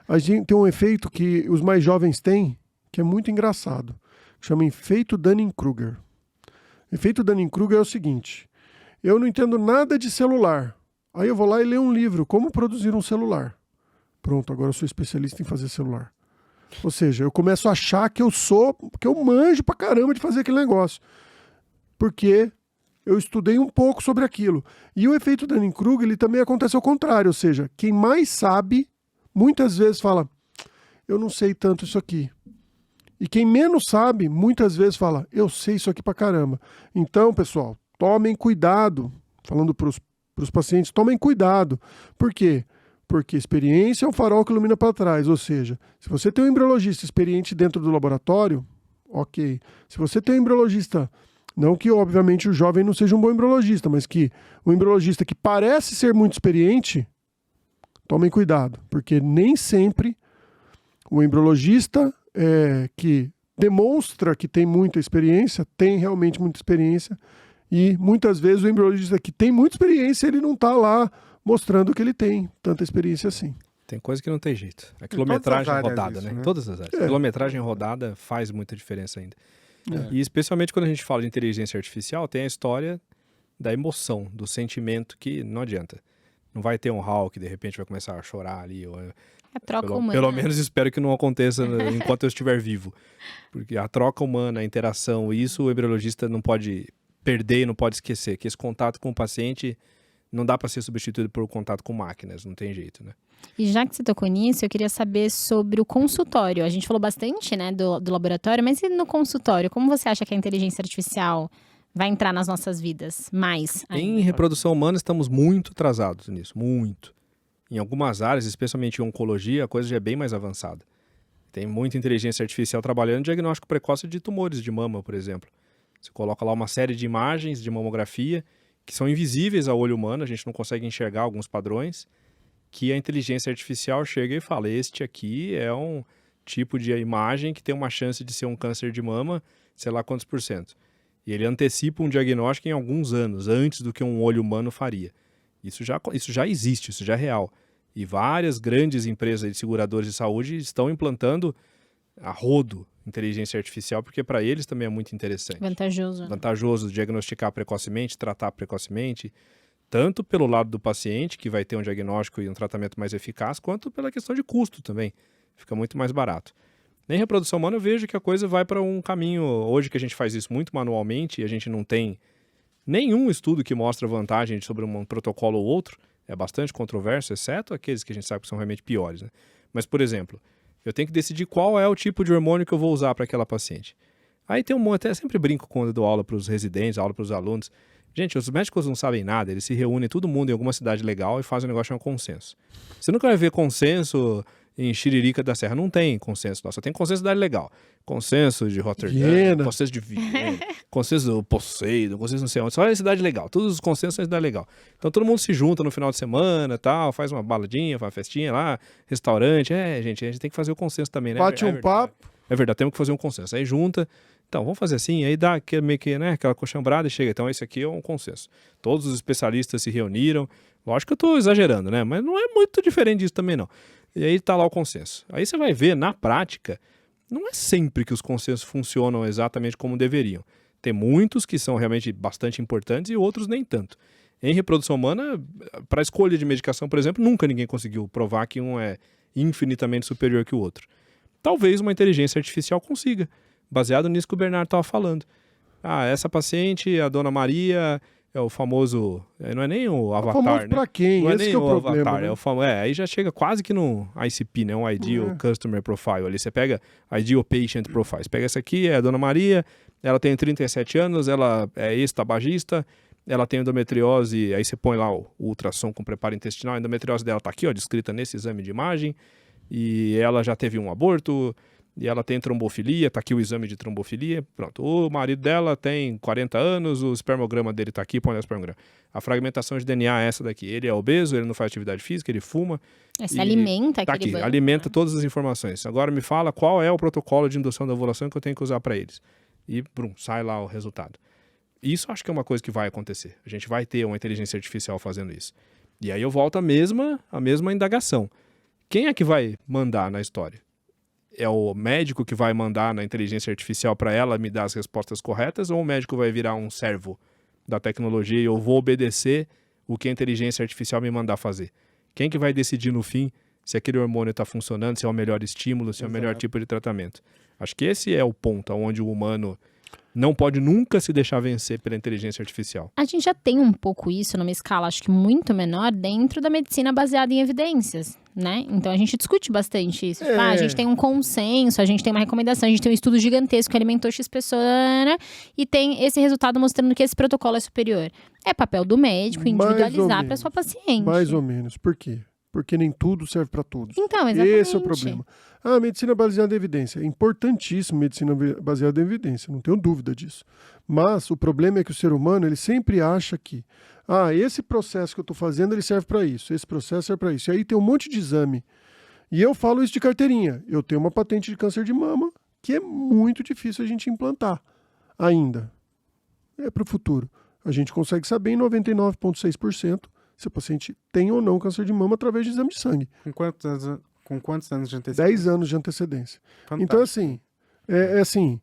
a gente tem um efeito que os mais jovens têm, que é muito engraçado, que chama efeito Dunning-Kruger. Efeito Dunning-Kruger é o seguinte: eu não entendo nada de celular. Aí eu vou lá e leio um livro, Como Produzir um Celular. Pronto, agora eu sou especialista em fazer celular. Ou seja, eu começo a achar que eu manjo pra caramba de fazer aquele negócio. Porque eu estudei um pouco sobre aquilo. E o efeito Dunning-Kruger, ele também acontece ao contrário. Ou seja, quem mais sabe, muitas vezes fala, eu não sei tanto isso aqui. E quem menos sabe, muitas vezes fala, eu sei isso aqui pra caramba. Então, pessoal, tomem cuidado. Falando pros pacientes, tomem cuidado. Por quê? Porque experiência é um farol que ilumina para trás. Ou seja, se você tem um embriologista experiente dentro do laboratório, ok. Se você tem um embriologista, não que obviamente o jovem não seja um bom embriologista, mas que o embriologista que parece ser muito experiente, tomem cuidado. Porque nem sempre o embriologista que demonstra que tem muita experiência, tem realmente muita experiência. E muitas vezes o embriologista que tem muita experiência, ele não está lá mostrando que ele tem tanta experiência assim. Tem coisa que não tem jeito. A quilometragem rodada, né? Em todas as áreas. Quilometragem rodada faz muita diferença ainda. E especialmente quando a gente fala de inteligência artificial, tem a história da emoção, do sentimento que não adianta. Não vai ter um HAL que de repente vai começar a chorar ali. A troca humana. Pelo menos espero que não aconteça enquanto eu estiver vivo. Porque a troca humana, a interação, isso o embriologista não pode perder, não pode esquecer. Que esse contato com o paciente não dá para ser substituído por contato com máquinas, não tem jeito, né? E já que você tocou nisso, eu queria saber sobre o consultório. A gente falou bastante, né, do laboratório, mas e no consultório? Como você acha que a inteligência artificial vai entrar nas nossas vidas mais ainda? Em reprodução humana estamos muito atrasados nisso, muito. Em algumas áreas, especialmente em oncologia, a coisa já é bem mais avançada. Tem muita inteligência artificial trabalhando em diagnóstico precoce de tumores de mama, por exemplo. Você coloca lá uma série de imagens de mamografia que são invisíveis ao olho humano, a gente não consegue enxergar alguns padrões, que a inteligência artificial chega e fala, este aqui é um tipo de imagem que tem uma chance de ser um câncer de mama, sei lá quantos %. E ele antecipa um diagnóstico em alguns anos, antes do que um olho humano faria. Isso já existe, isso já é real. E várias grandes empresas de seguradores de saúde estão implantando a rodo inteligência artificial, porque para eles também é muito interessante. Vantajoso. Vantajoso diagnosticar precocemente, tratar precocemente, tanto pelo lado do paciente, que vai ter um diagnóstico e um tratamento mais eficaz, quanto pela questão de custo também. Fica muito mais barato. Em reprodução humana eu vejo que a coisa vai para um caminho, hoje que a gente faz isso muito manualmente, e a gente não tem nenhum estudo que mostra vantagem sobre um protocolo ou outro, é bastante controverso, exceto aqueles que a gente sabe que são realmente piores, né? Mas, por exemplo, eu tenho que decidir qual é o tipo de hormônio que eu vou usar para aquela paciente. Aí tem até sempre brinco quando eu dou aula para os residentes, aula para os alunos. Gente, os médicos não sabem nada, eles se reúnem todo mundo em alguma cidade legal e fazem um negócio chamado consenso. Você nunca vai ver consenso em Xiririca da Serra, não tem consenso, só tem consenso da cidade legal. Consenso de Rotterdam, consenso de Viena, consenso do Poseidon, consenso não sei onde, só é cidade legal, todos os consensos são cidade legal. Então todo mundo se junta no final de semana, tal, faz uma baladinha, faz uma festinha lá, restaurante, gente, a gente tem que fazer o consenso também, né? Bate um papo. É verdade, temos que fazer um consenso. Aí junta, então vamos fazer assim, aí dá meio que, né, aquela coxambrada e chega, então esse aqui é um consenso. Todos os especialistas se reuniram, lógico que eu estou exagerando, né, mas não é muito diferente disso também não. E aí tá lá o consenso. Aí você vai ver, na prática, não é sempre que os consensos funcionam exatamente como deveriam. Tem muitos que são realmente bastante importantes e outros nem tanto. Em reprodução humana, para escolha de medicação, por exemplo, nunca ninguém conseguiu provar que um é infinitamente superior que o outro. Talvez uma inteligência artificial consiga, baseado nisso que o Bernardo estava falando. Essa paciente, a dona Maria, é o famoso, não é nem o avatar, famoso né? Pra quem? Não é Esse nem que é o avatar, problema, né? é o famoso, aí já chega quase que no ICP, né? Um Ideal Customer Profile. Ali você pega Ideal Patient Profile. Você pega essa aqui, é a dona Maria, ela tem 37 anos, ela é ex-tabagista, ela tem endometriose, aí você põe lá o ultrassom com preparo intestinal, a endometriose dela tá aqui, ó, descrita nesse exame de imagem, e ela já teve um aborto, e ela tem trombofilia, tá aqui o exame de trombofilia, pronto. O marido dela tem 40 anos, o espermograma dele tá aqui, põe o espermograma. A fragmentação de DNA é essa daqui. Ele é obeso, ele não faz atividade física, ele fuma. Se alimenta tá aquele aqui, banco, alimenta né? todas as informações. Agora me fala qual é o protocolo de indução da ovulação que eu tenho que usar para eles. E, sai lá o resultado. Isso acho que é uma coisa que vai acontecer. A gente vai ter uma inteligência artificial fazendo isso. E aí eu volto à mesma indagação. Quem é que vai mandar na história? É o médico que vai mandar na inteligência artificial para ela me dar as respostas corretas, ou o médico vai virar um servo da tecnologia e eu vou obedecer o que a inteligência artificial me mandar fazer? Quem que vai decidir no fim se aquele hormônio está funcionando, se é o melhor estímulo, se é o melhor tipo de tratamento? Acho que esse é o ponto onde o humano não pode nunca se deixar vencer pela inteligência artificial. A gente já tem um pouco isso numa escala, acho que muito menor, dentro da medicina baseada em evidências, né? Então a gente discute bastante isso. Tipo, a gente tem um consenso, a gente tem uma recomendação, a gente tem um estudo gigantesco que alimentou X pessoa, né? E tem esse resultado mostrando que esse protocolo é superior. É papel do médico individualizar para sua paciente. Mais ou menos. Por quê? Porque nem tudo serve para todos. Então, exatamente. Esse é o problema. A medicina baseada em evidência. É importantíssimo medicina baseada em evidência, não tenho dúvida disso. Mas o problema é que o ser humano, ele sempre acha que esse processo que eu estou fazendo, ele serve para isso. Esse processo serve para isso. E aí tem um monte de exame. E eu falo isso de carteirinha. Eu tenho uma patente de câncer de mama que é muito difícil a gente implantar ainda. É para o futuro. A gente consegue saber em 99,6% se o paciente tem ou não câncer de mama através de exame de sangue. Com quantos anos de antecedência? 10 anos de antecedência. Fantástico. Então, assim,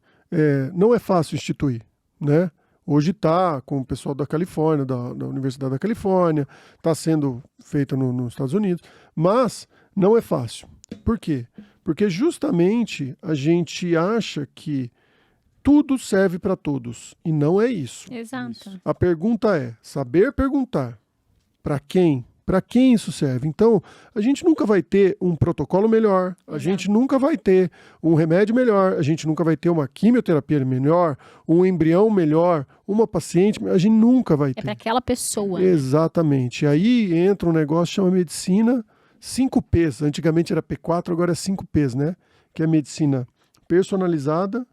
não é fácil instituir, né? Hoje está com o pessoal da Califórnia, da Universidade da Califórnia, está sendo feita nos Estados Unidos, mas não é fácil. Por quê? Porque justamente a gente acha que tudo serve para todos, e não é isso. Exato. A pergunta é saber perguntar para quem? Para quem isso serve? Então, a gente nunca vai ter um protocolo melhor, a gente nunca vai ter um remédio melhor, a gente nunca vai ter uma quimioterapia melhor, um embrião melhor, uma paciente, a gente nunca vai ter. É para aquela pessoa. Né? Exatamente. Aí entra um negócio que chama medicina 5Ps. Antigamente era P4, agora é 5Ps, né? Que é medicina personalizada,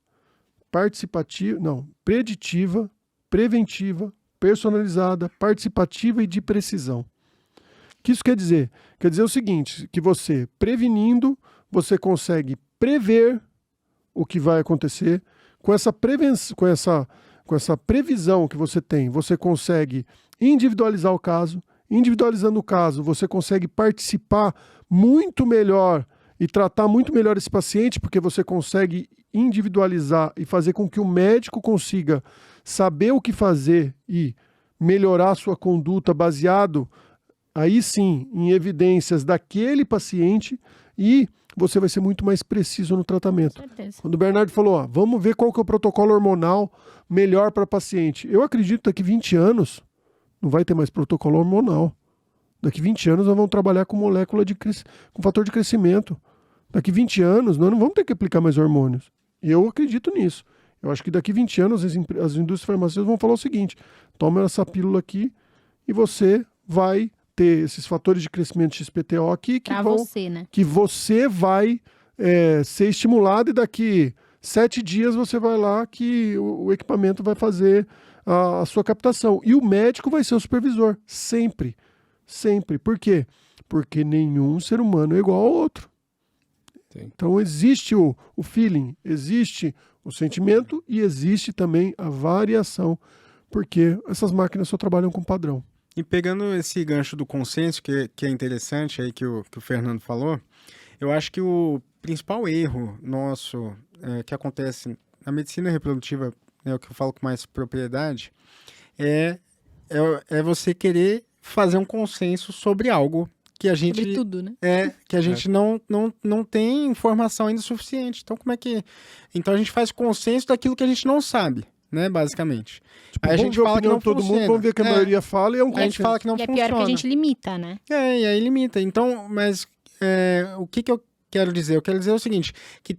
preditiva, preventiva, personalizada, participativa e de precisão. O que isso quer dizer? Quer dizer o seguinte, que você, prevenindo, você consegue prever o que vai acontecer. Com essa previsão que você tem, você consegue individualizar o caso. Individualizando o caso, você consegue participar muito melhor e tratar muito melhor esse paciente, porque você consegue individualizar e fazer com que o médico consiga saber o que fazer e melhorar a sua conduta baseado aí sim, em evidências daquele paciente, e você vai ser muito mais preciso no tratamento. Com certeza. Quando o Bernardo falou, vamos ver qual que é o protocolo hormonal melhor para paciente. Eu acredito que daqui 20 anos não vai ter mais protocolo hormonal. Daqui 20 anos nós vamos trabalhar com molécula com fator de crescimento. Daqui 20 anos nós não vamos ter que aplicar mais hormônios. E eu acredito nisso. Eu acho que daqui 20 anos as indústrias farmacêuticas vão falar o seguinte, toma essa pílula aqui e você vai ter esses fatores de crescimento XPTO aqui que você vai ser estimulado, e daqui 7 dias você vai lá que o equipamento vai fazer a sua captação. E o médico vai ser o supervisor. Sempre. Sempre. Por quê? Porque nenhum ser humano é igual ao outro. Sim. Então existe o feeling, existe o sentimento e existe também a variação, porque essas máquinas só trabalham com padrão. E pegando esse gancho do consenso, que é interessante aí que o Fernando falou, eu acho que o principal erro nosso que acontece na medicina reprodutiva, o que eu falo com mais propriedade, é você querer fazer um consenso sobre algo que a gente... Sobre tudo, né? Que a gente não tem informação ainda suficiente. Então, Então, a gente faz consenso daquilo que a gente não sabe. Né, basicamente. Tipo, aí a gente fala que não todo mundo, vamos ver o que a maioria fala e é um consenso. A gente fala que não funciona. E é pior que a gente limita, né? E aí limita. Então, mas o que eu quero dizer? Eu quero dizer o seguinte, que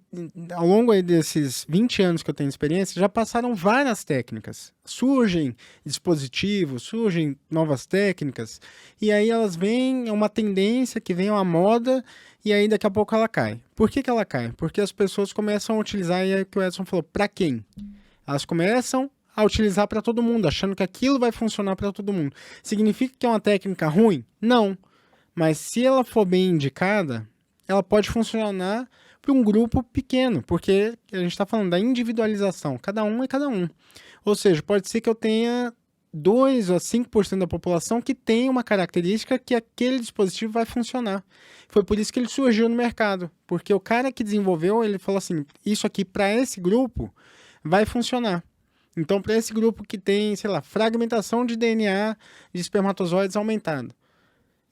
ao longo aí desses 20 anos que eu tenho de experiência, já passaram várias técnicas. Surgem dispositivos, surgem novas técnicas, e aí elas vêm, é uma tendência que vem uma moda, e aí daqui a pouco ela cai. Por que ela cai? Porque as pessoas começam a utilizar, e é o que o Edson falou, para quem? Elas começam a utilizar para todo mundo, achando que aquilo vai funcionar para todo mundo. Significa que é uma técnica ruim? Não. Mas se ela for bem indicada, ela pode funcionar para um grupo pequeno, porque a gente está falando da individualização. Cada um é cada um. Ou seja, pode ser que eu tenha 2 a 5% da população que tem uma característica que aquele dispositivo vai funcionar. Foi por isso que ele surgiu no mercado. Porque o cara que desenvolveu, ele falou assim, isso aqui para esse grupo vai funcionar. Então, para esse grupo que tem, sei lá, fragmentação de DNA de espermatozoides aumentado.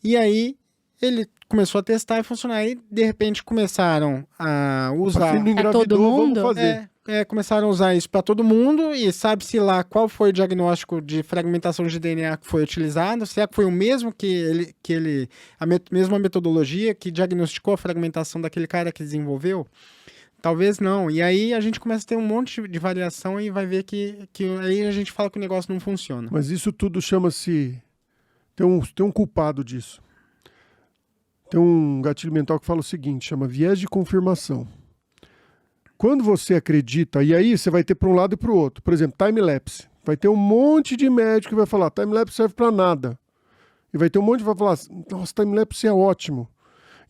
E aí, ele começou a testar e funcionar. E, de repente, começaram a usar... Para todo mundo? Vamos fazer. Começaram a usar isso para todo mundo. E sabe-se lá qual foi o diagnóstico de fragmentação de DNA que foi utilizado. Será que foi o mesmo a mesma metodologia que diagnosticou a fragmentação daquele cara que desenvolveu? Talvez não. E aí a gente começa a ter um monte de variação e vai ver que aí a gente fala que o negócio não funciona. Mas isso tudo chama-se... Tem um culpado disso. Tem um gatilho mental que fala o seguinte, chama viés de confirmação. Quando você acredita, e aí você vai ter para um lado e para o outro. Por exemplo, time-lapse. Vai ter um monte de médico que vai falar, time-lapse serve para nada. E vai ter um monte que vai falar, nossa, time-lapse é ótimo.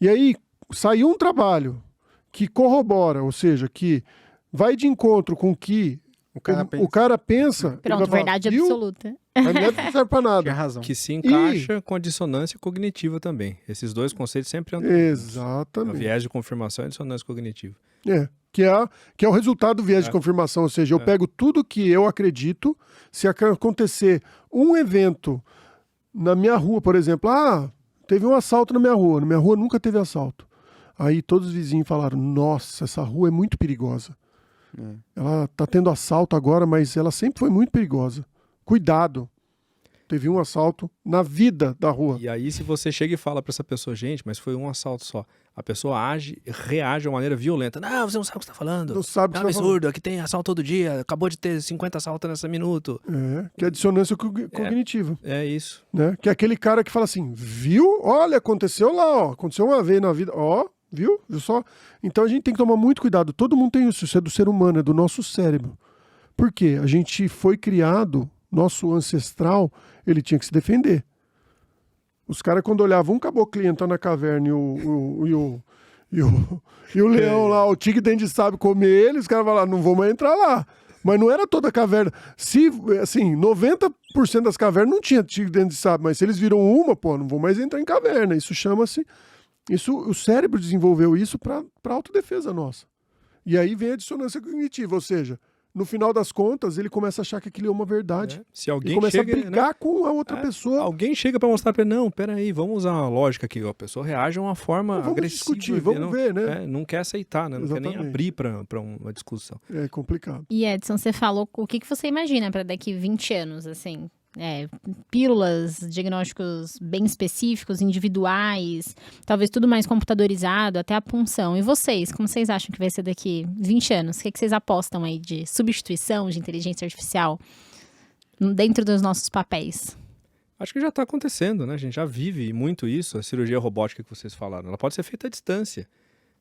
E aí saiu um trabalho que corrobora, ou seja, que vai de encontro com o que o cara pensa. Pronto, falar, verdade absoluta. A net não serve pra nada. Tinha razão. Que se encaixa com a dissonância cognitiva também. Esses dois conceitos sempre andam. Exatamente. O viés de confirmação e a dissonância cognitiva. Que é o resultado do viés de confirmação, ou seja, eu pego tudo que eu acredito, se acontecer um evento na minha rua, por exemplo, teve um assalto na minha rua nunca teve assalto. Aí todos os vizinhos falaram, nossa, essa rua é muito perigosa. Ela tá tendo assalto agora, mas ela sempre foi muito perigosa. Cuidado. Teve um assalto na vida da rua. E aí, se você chega e fala pra essa pessoa, gente, mas foi um assalto só. A pessoa reage de uma maneira violenta. Não, você não sabe o que você tá falando. Não sabe o É que um você tá absurdo, aqui tem assalto todo dia. Acabou de ter 50 assaltos nesse minuto. Que é a dissonância cognitiva. É isso. Né? Que é aquele cara que fala assim, viu? Olha, aconteceu lá, ó. Aconteceu uma vez na vida. Ó, viu? Viu só? Então a gente tem que tomar muito cuidado. Todo mundo tem isso. Isso é do ser humano, é do nosso cérebro. Por quê? A gente foi criado, nosso ancestral, ele tinha que se defender. Os caras, quando olhavam um caboclinho entrar na caverna e o leão lá, o tigre dente de sabre comer ele, os caras falaram, não vou mais entrar lá. Mas não era toda a caverna. Se, assim, 90% das cavernas não tinha tigre dente de sabre, mas se eles viram uma, não vou mais entrar em caverna. Isso chama-se... o cérebro desenvolveu isso para autodefesa nossa. E aí vem a dissonância cognitiva, ou seja, no final das contas, ele começa a achar que aquilo é uma verdade. Se alguém e começa chega, a brigar com a outra pessoa. Alguém chega pra mostrar pra ele, não, peraí, vamos usar uma lógica aqui. A pessoa reage de uma forma agressiva. Discutir, vamos ver, né? Não quer aceitar, né? Não quer nem abrir pra uma discussão. É complicado. E Edson, você falou o que você imagina para daqui 20 anos, assim? Pílulas, diagnósticos bem específicos, individuais, talvez tudo mais computadorizado, até a punção. E vocês, como vocês acham que vai ser daqui 20 anos? O que vocês apostam aí de substituição de inteligência artificial dentro dos nossos papéis? Acho que já está acontecendo, né? A gente já vive muito isso, a cirurgia robótica que vocês falaram. Ela pode ser feita à distância.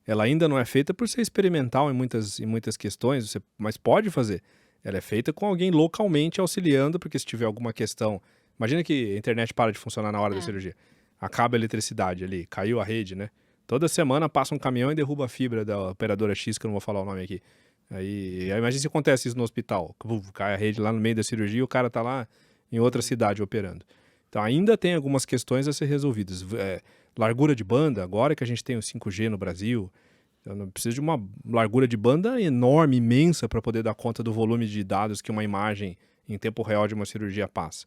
Ela ainda não é feita por ser experimental em muitas questões, mas pode fazer. Ela é feita com alguém localmente auxiliando, porque se tiver alguma questão... Imagina que a internet para de funcionar na hora da cirurgia. Acaba a eletricidade ali, caiu a rede, né? Toda semana passa um caminhão e derruba a fibra da operadora X, que eu não vou falar o nome aqui. Aí imagina se acontece isso no hospital. Cai a rede lá no meio da cirurgia e o cara tá lá em outra cidade operando. Então ainda tem algumas questões a ser resolvidas. Largura de banda, agora que a gente tem o 5G no Brasil... Eu não preciso de uma largura de banda enorme, imensa, para poder dar conta do volume de dados que uma imagem em tempo real de uma cirurgia passa.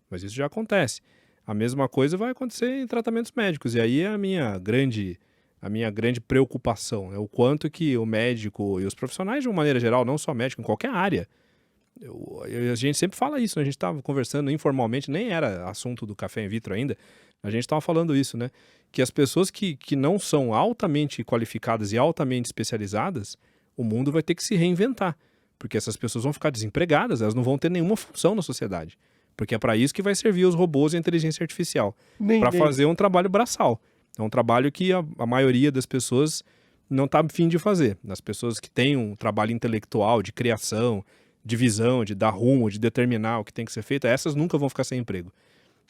Mas isso já acontece. A mesma coisa vai acontecer em tratamentos médicos. E aí é a minha grande preocupação. É o quanto que o médico e os profissionais, de uma maneira geral, não só médico, em qualquer área. A gente sempre fala isso, né? A gente estava conversando informalmente, nem era assunto do Café in Vitro ainda. A gente estava falando isso, né? Que as pessoas que não são altamente qualificadas e altamente especializadas, o mundo vai ter que se reinventar. Porque essas pessoas vão ficar desempregadas, elas não vão ter nenhuma função na sociedade. Porque é para isso que vai servir os robôs e a inteligência artificial. Para fazer um trabalho braçal. É um trabalho que a maioria das pessoas não está a fim de fazer. As pessoas que têm um trabalho intelectual, de criação, de visão, de dar rumo, de determinar o que tem que ser feito, essas nunca vão ficar sem emprego.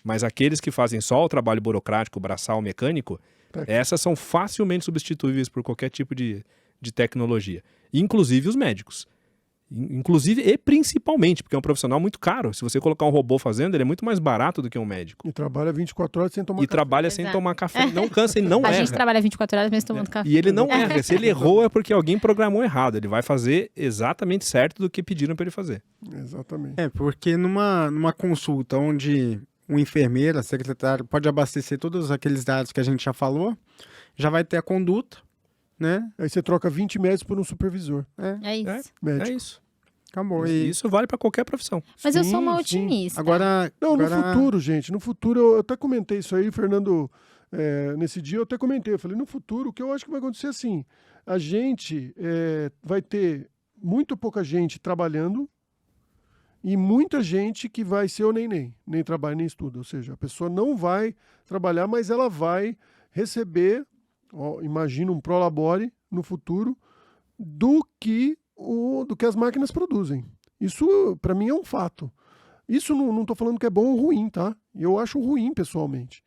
Mas aqueles que fazem só o trabalho burocrático, braçal, mecânico, essas são facilmente substituíveis por qualquer tipo de tecnologia. Inclusive os médicos. Inclusive e principalmente, porque é um profissional muito caro. Se você colocar um robô fazendo, ele é muito mais barato do que um médico. E trabalha 24 horas sem tomar café. E trabalha sem tomar café. Não cansa e não erra. A gente trabalha 24 horas mesmo tomando café. E ele não erra. Se ele errou é porque alguém programou errado. Ele vai fazer exatamente certo do que pediram para ele fazer. Exatamente. Porque numa consulta onde um enfermeiro, a secretária, pode abastecer todos aqueles dados que a gente já falou, já vai ter a conduta, né? Aí você troca 20 médicos por um supervisor. É isso. Médico. É isso. Acabou. Isso vale para qualquer profissão. Mas eu sou uma otimista. Agora... No futuro, gente, no futuro, eu até comentei isso aí, Fernando, nesse dia eu até comentei, eu falei, no futuro, o que eu acho que vai acontecer assim, a gente vai ter muito pouca gente trabalhando e muita gente que vai ser o nem trabalha nem estuda, ou seja, a pessoa não vai trabalhar, mas ela vai receber, imagina um prolabore no futuro, do que as máquinas produzem. Isso, para mim, é um fato. Isso não estou falando que é bom ou ruim, tá? Eu acho ruim, pessoalmente.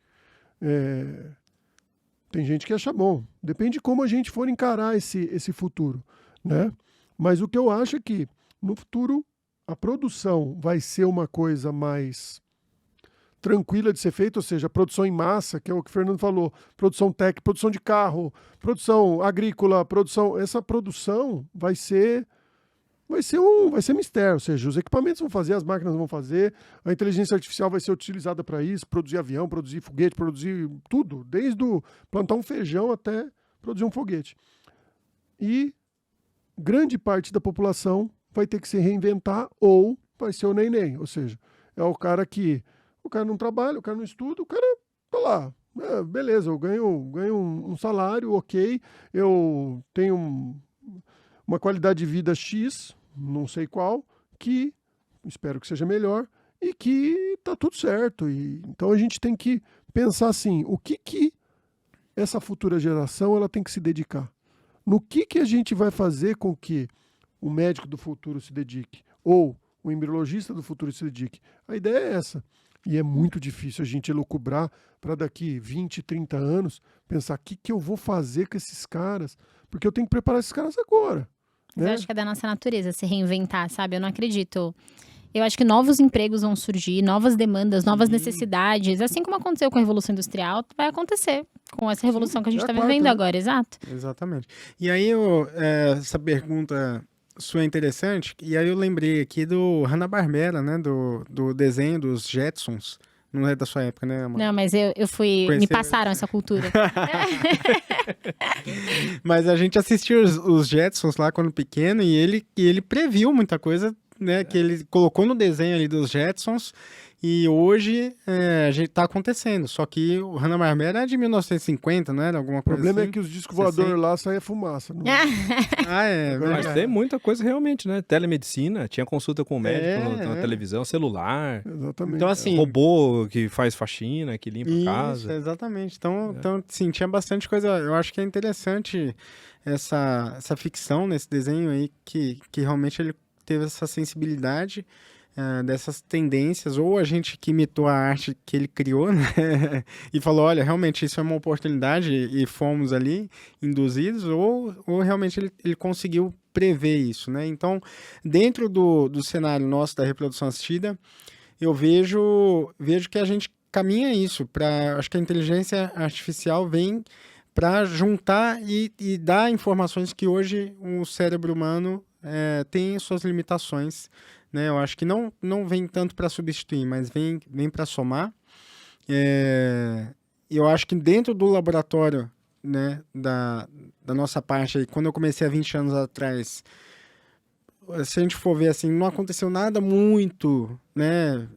Tem gente que acha bom. Depende de como a gente for encarar esse futuro, né? Mas o que eu acho é que, no futuro, a produção vai ser uma coisa mais tranquila de ser feita, ou seja, a produção em massa, que é o que o Fernando falou, produção técnica, produção de carro, produção agrícola, essa produção vai ser mistério, ou seja, os equipamentos vão fazer, as máquinas vão fazer, a inteligência artificial vai ser utilizada para isso, produzir avião, produzir foguete, produzir tudo, desde plantar um feijão até produzir um foguete. E grande parte da população vai ter que se reinventar ou vai ser o neném, ou seja, é o cara não trabalha, o cara não estuda, o cara tá lá. Beleza, eu ganho um salário, ok, eu tenho uma qualidade de vida X, não sei qual, que espero que seja melhor e que tá tudo certo. Então a gente tem que pensar assim, o que essa futura geração ela tem que se dedicar? No que a gente vai fazer com que o médico do futuro se dedique? Ou o embriologista do futuro se dedique? A ideia é essa. E é muito difícil a gente elucubrar para daqui 20, 30 anos, pensar o que eu vou fazer com esses caras, porque eu tenho que preparar esses caras agora. Né? Eu acho que é da nossa natureza se reinventar, sabe? Eu não acredito. Eu acho que novos empregos vão surgir, novas demandas, novas necessidades. Assim como aconteceu com a Revolução Industrial, vai acontecer com essa revolução que a gente está vivendo agora, exato. Exatamente. E aí, essa pergunta sua é interessante, e aí eu lembrei aqui do Hanna-Barbera, né? Do desenho dos Jetsons. Não é da sua época, né, amor? Não, mas eu fui... Me passaram essa cultura. Mas a gente assistiu os Jetsons lá quando pequeno e ele previu muita coisa, né? Que ele colocou no desenho ali dos Jetsons e hoje a gente tá acontecendo. Só que o Hanna-Barbera é de 1950, não era alguma coisa assim? O problema é que os discos voadores lá saem fumaça. Não... Mas tem muita coisa realmente, né? Telemedicina, tinha consulta com o médico na televisão, celular. Exatamente. Então, assim, robô que faz faxina, que limpa a casa. Exatamente. Então, sim, tinha bastante coisa. Eu acho que é interessante essa ficção nesse desenho aí, que realmente ele teve essa sensibilidade dessas tendências, ou a gente que imitou a arte que ele criou, né? E falou, olha, realmente isso é uma oportunidade e fomos ali induzidos, ou realmente ele conseguiu prever isso, né? Então, dentro do cenário nosso da reprodução assistida, eu vejo que a gente caminha isso, acho que a inteligência artificial vem para juntar e dar informações que hoje o cérebro humano tem suas limitações, né? Eu acho que não vem tanto para substituir, mas vem para somar. Eu acho que dentro do laboratório, né, da nossa parte, aí, quando eu comecei há 20 anos atrás, se a gente for ver assim, não aconteceu nada muito, né,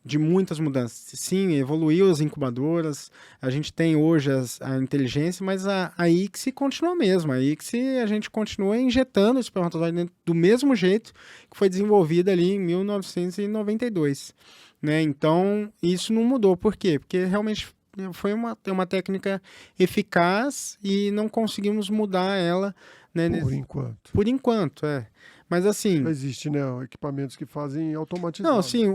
de muitas mudanças. Sim, evoluiu as incubadoras, a gente tem hoje a inteligência, mas a ICSI continua mesmo. A ICSI a gente continua injetando o espermatozoide do mesmo jeito que foi desenvolvida ali em 1992. Né? Então, isso não mudou. Por quê? Porque realmente foi uma técnica eficaz e não conseguimos mudar ela. Né, Por enquanto, Mas assim... Não existe, né? Equipamentos que fazem automatizado. Não, sim,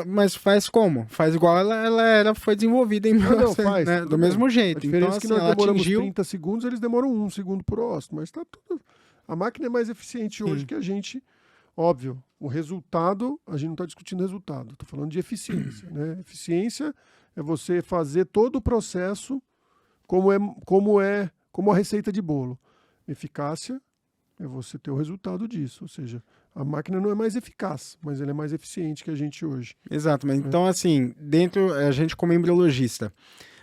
mas faz como? Faz igual ela foi desenvolvida em 1900, faz, né? Do mesmo jeito. A diferença então, é que assim, nós ela demoramos atingiu... 30 segundos, eles demoram 1 segundo por ósseo, mas tá tudo... A máquina é mais eficiente hoje que a gente... Óbvio, o resultado, a gente não está discutindo resultado, estou falando de eficiência, né? Eficiência é você fazer todo o processo como a receita de bolo. Eficácia é você ter o resultado disso, ou seja, a máquina não é mais eficaz, mas ela é mais eficiente que a gente hoje. Exato, mas então assim, a gente como embriologista,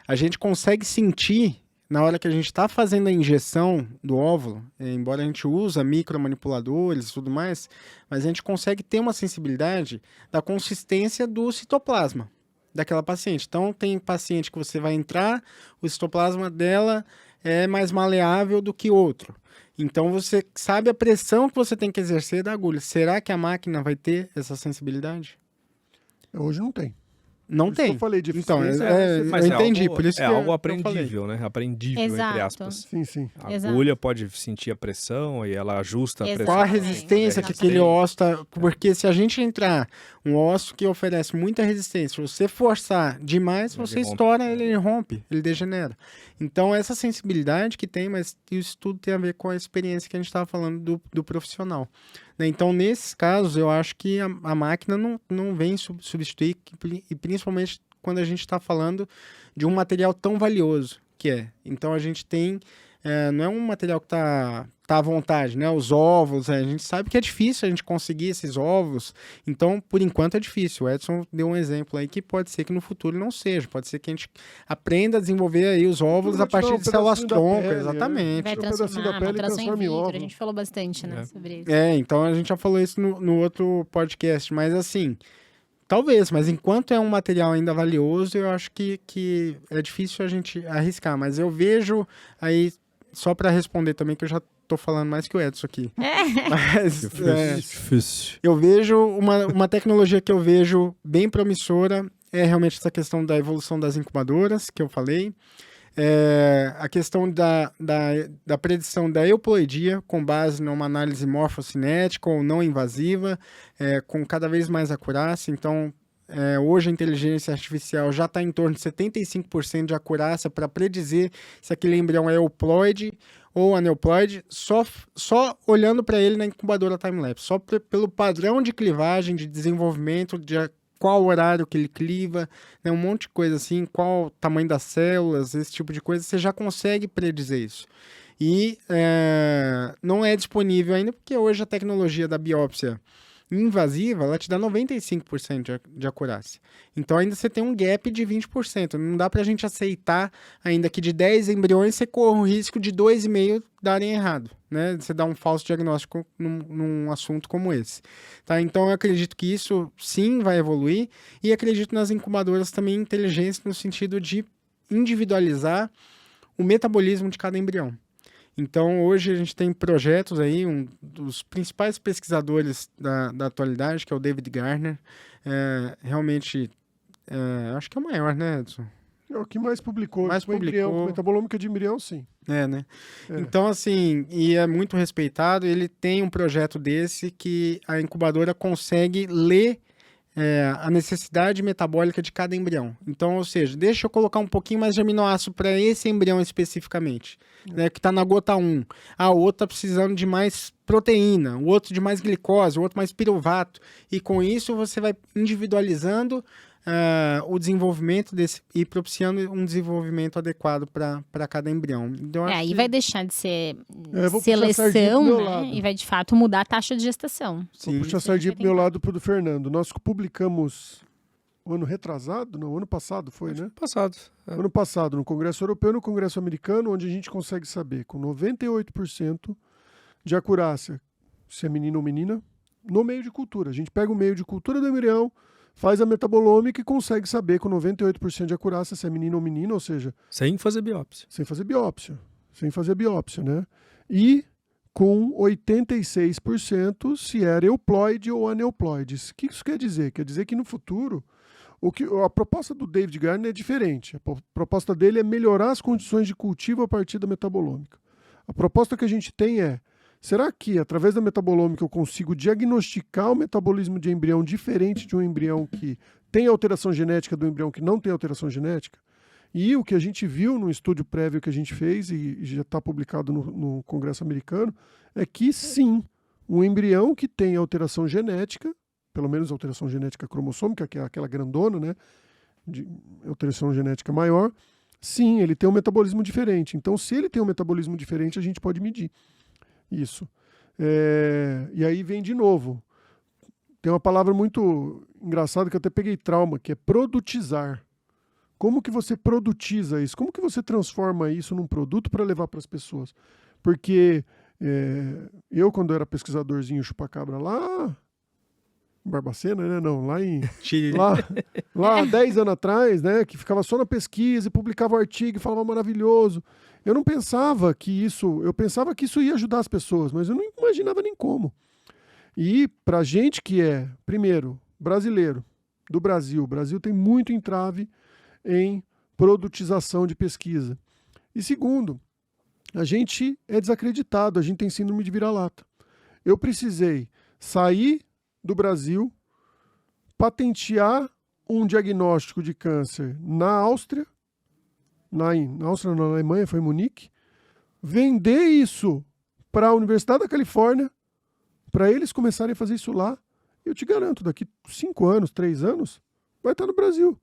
a gente consegue sentir na hora que a gente está fazendo a injeção do óvulo, embora a gente use micromanipuladores e tudo mais, mas a gente consegue ter uma sensibilidade da consistência do citoplasma daquela paciente. Então tem paciente que você vai entrar, o citoplasma dela é mais maleável do que outro. Então você sabe a pressão que você tem que exercer da agulha. Será que a máquina vai ter essa sensibilidade? Hoje não tem. Não tem. Eu falei de então, eficiência. eu entendi. Algo, por isso é que algo eu aprendível, né? Aprendível, Exato. entre aspas. Sim. A Exato. agulha pode sentir a pressão e ela ajusta a pressão. Qual a Exatamente. resistência que aquele osso tá... Porque se a gente entrar um osso que oferece muita resistência, se você forçar demais, Ele você rompe. estoura, ele rompe, ele degenera. Então, essa sensibilidade que tem, mas isso tudo tem a ver com a experiência que a gente estava falando do profissional. Né? Então, nesses casos, eu acho que a máquina não vem substituir, e principalmente quando a gente está falando de um material tão valioso que é. Então, a gente tem... não é um material que tá à vontade, né? Os ovos, a gente sabe que é difícil a gente conseguir esses ovos, então, por enquanto, é difícil. O Edson deu um exemplo aí que pode ser que no futuro não seja, pode ser que a gente aprenda a desenvolver aí os óvulos a partir de células tronco, exatamente. Vai transformar, maturação in vitro, a gente falou bastante, né, sobre isso. Então a gente já falou isso no outro podcast, mas assim... Talvez, mas enquanto é um material ainda valioso, eu acho que é difícil a gente arriscar. Mas eu vejo aí, só para responder também, que eu já tô falando mais que o Edson aqui. Mas Difícil. eu vejo uma tecnologia que eu vejo bem promissora, é realmente essa questão da evolução das incubadoras, que eu falei. A questão da predição da euploidia com base numa análise morfocinética ou não invasiva, com cada vez mais acurácia. Então, hoje a inteligência artificial já está em torno de 75% de acurácia para predizer se aquele embrião é euploide ou aneuploide, só olhando para ele na incubadora time-lapse, só pelo padrão de clivagem, de desenvolvimento, de qual horário que ele cliva, né, um monte de coisa assim, qual o tamanho das células, esse tipo de coisa, você já consegue predizer isso. E não é disponível ainda, porque hoje a tecnologia da biópsia invasiva, ela te dá 95% de acurácia. Então ainda você tem um gap de 20%. Não dá pra gente aceitar ainda que de 10 embriões você corra o risco de 2,5 darem errado, né? Você dá um falso diagnóstico num assunto como esse. Tá? Então eu acredito que isso sim vai evoluir e acredito nas incubadoras também inteligência no sentido de individualizar o metabolismo de cada embrião. Então, hoje a gente tem projetos aí, um dos principais pesquisadores da atualidade, que é o David Gardner, realmente, acho que é o maior, né, Edson? É o que mais publicou. Mais publicou. Embrião, metabolômica de embrião, sim. Né? Então, assim, e é muito respeitado, ele tem um projeto desse que a incubadora consegue ler a necessidade metabólica de cada embrião. Então, ou seja, deixa eu colocar um pouquinho mais de aminoácido para esse embrião especificamente, né, que está na gota 1. O outro está precisando de mais proteína, o outro de mais glicose, o outro mais piruvato. E com isso você vai individualizando o desenvolvimento desse e propiciando um desenvolvimento adequado para cada embrião. Então, aí vai deixar de ser vou seleção, né? E vai de fato mudar a taxa de gestação. Sim. Vou puxar a sardinha pro meu lado pro do Fernando. Nós publicamos o ano retrasado? Não, ano passado foi, né? Passado. Ano passado, no Congresso Europeu e no Congresso Americano, onde a gente consegue saber com 98% de acurácia se é menino ou menina no meio de cultura. A gente pega o meio de cultura do embrião, faz a metabolômica e consegue saber com 98% de acurácia se é menino ou menina, ou seja... Sem fazer biópsia. Sem fazer biópsia, né? E com 86% se era euploide ou aneuploide. O que isso quer dizer? Quer dizer que no futuro, a proposta do David Gardner é diferente. A proposta dele é melhorar as condições de cultivo a partir da metabolômica. A proposta que a gente tem é: será que, através da metabolômica, eu consigo diagnosticar o metabolismo de embrião diferente de um embrião que tem alteração genética do embrião que não tem alteração genética? E o que a gente viu no estudo prévio que a gente fez, e já está publicado no Congresso Americano, é que sim, um embrião que tem alteração genética, pelo menos alteração genética cromossômica, que é aquela grandona, né, de alteração genética maior, sim, ele tem um metabolismo diferente. Então, se ele tem um metabolismo diferente, a gente pode medir isso. E aí vem de novo. Tem uma palavra muito engraçada que eu até peguei trauma, que é produtizar. Como que você produtiza isso? Como que você transforma isso num produto para levar para as pessoas? Porque eu, quando era pesquisadorzinho chupacabra lá em Barbacena, né? Não, lá em... lá 10 anos atrás, né? Que ficava só na pesquisa e publicava um artigo e falava maravilhoso. Eu não pensava que isso... Eu pensava que isso ia ajudar as pessoas, mas eu não imaginava nem como. E pra gente que é, primeiro, brasileiro, do Brasil. O Brasil tem muito entrave em produtização de pesquisa. E segundo, a gente é desacreditado, a gente tem síndrome de vira-lata. Eu precisei sair do Brasil, patentear um diagnóstico de câncer na Áustria, na Alemanha, foi em Munique, vender isso para a Universidade da Califórnia, para eles começarem a fazer isso lá. Eu te garanto, daqui 5 anos, 3 anos, vai estar no Brasil.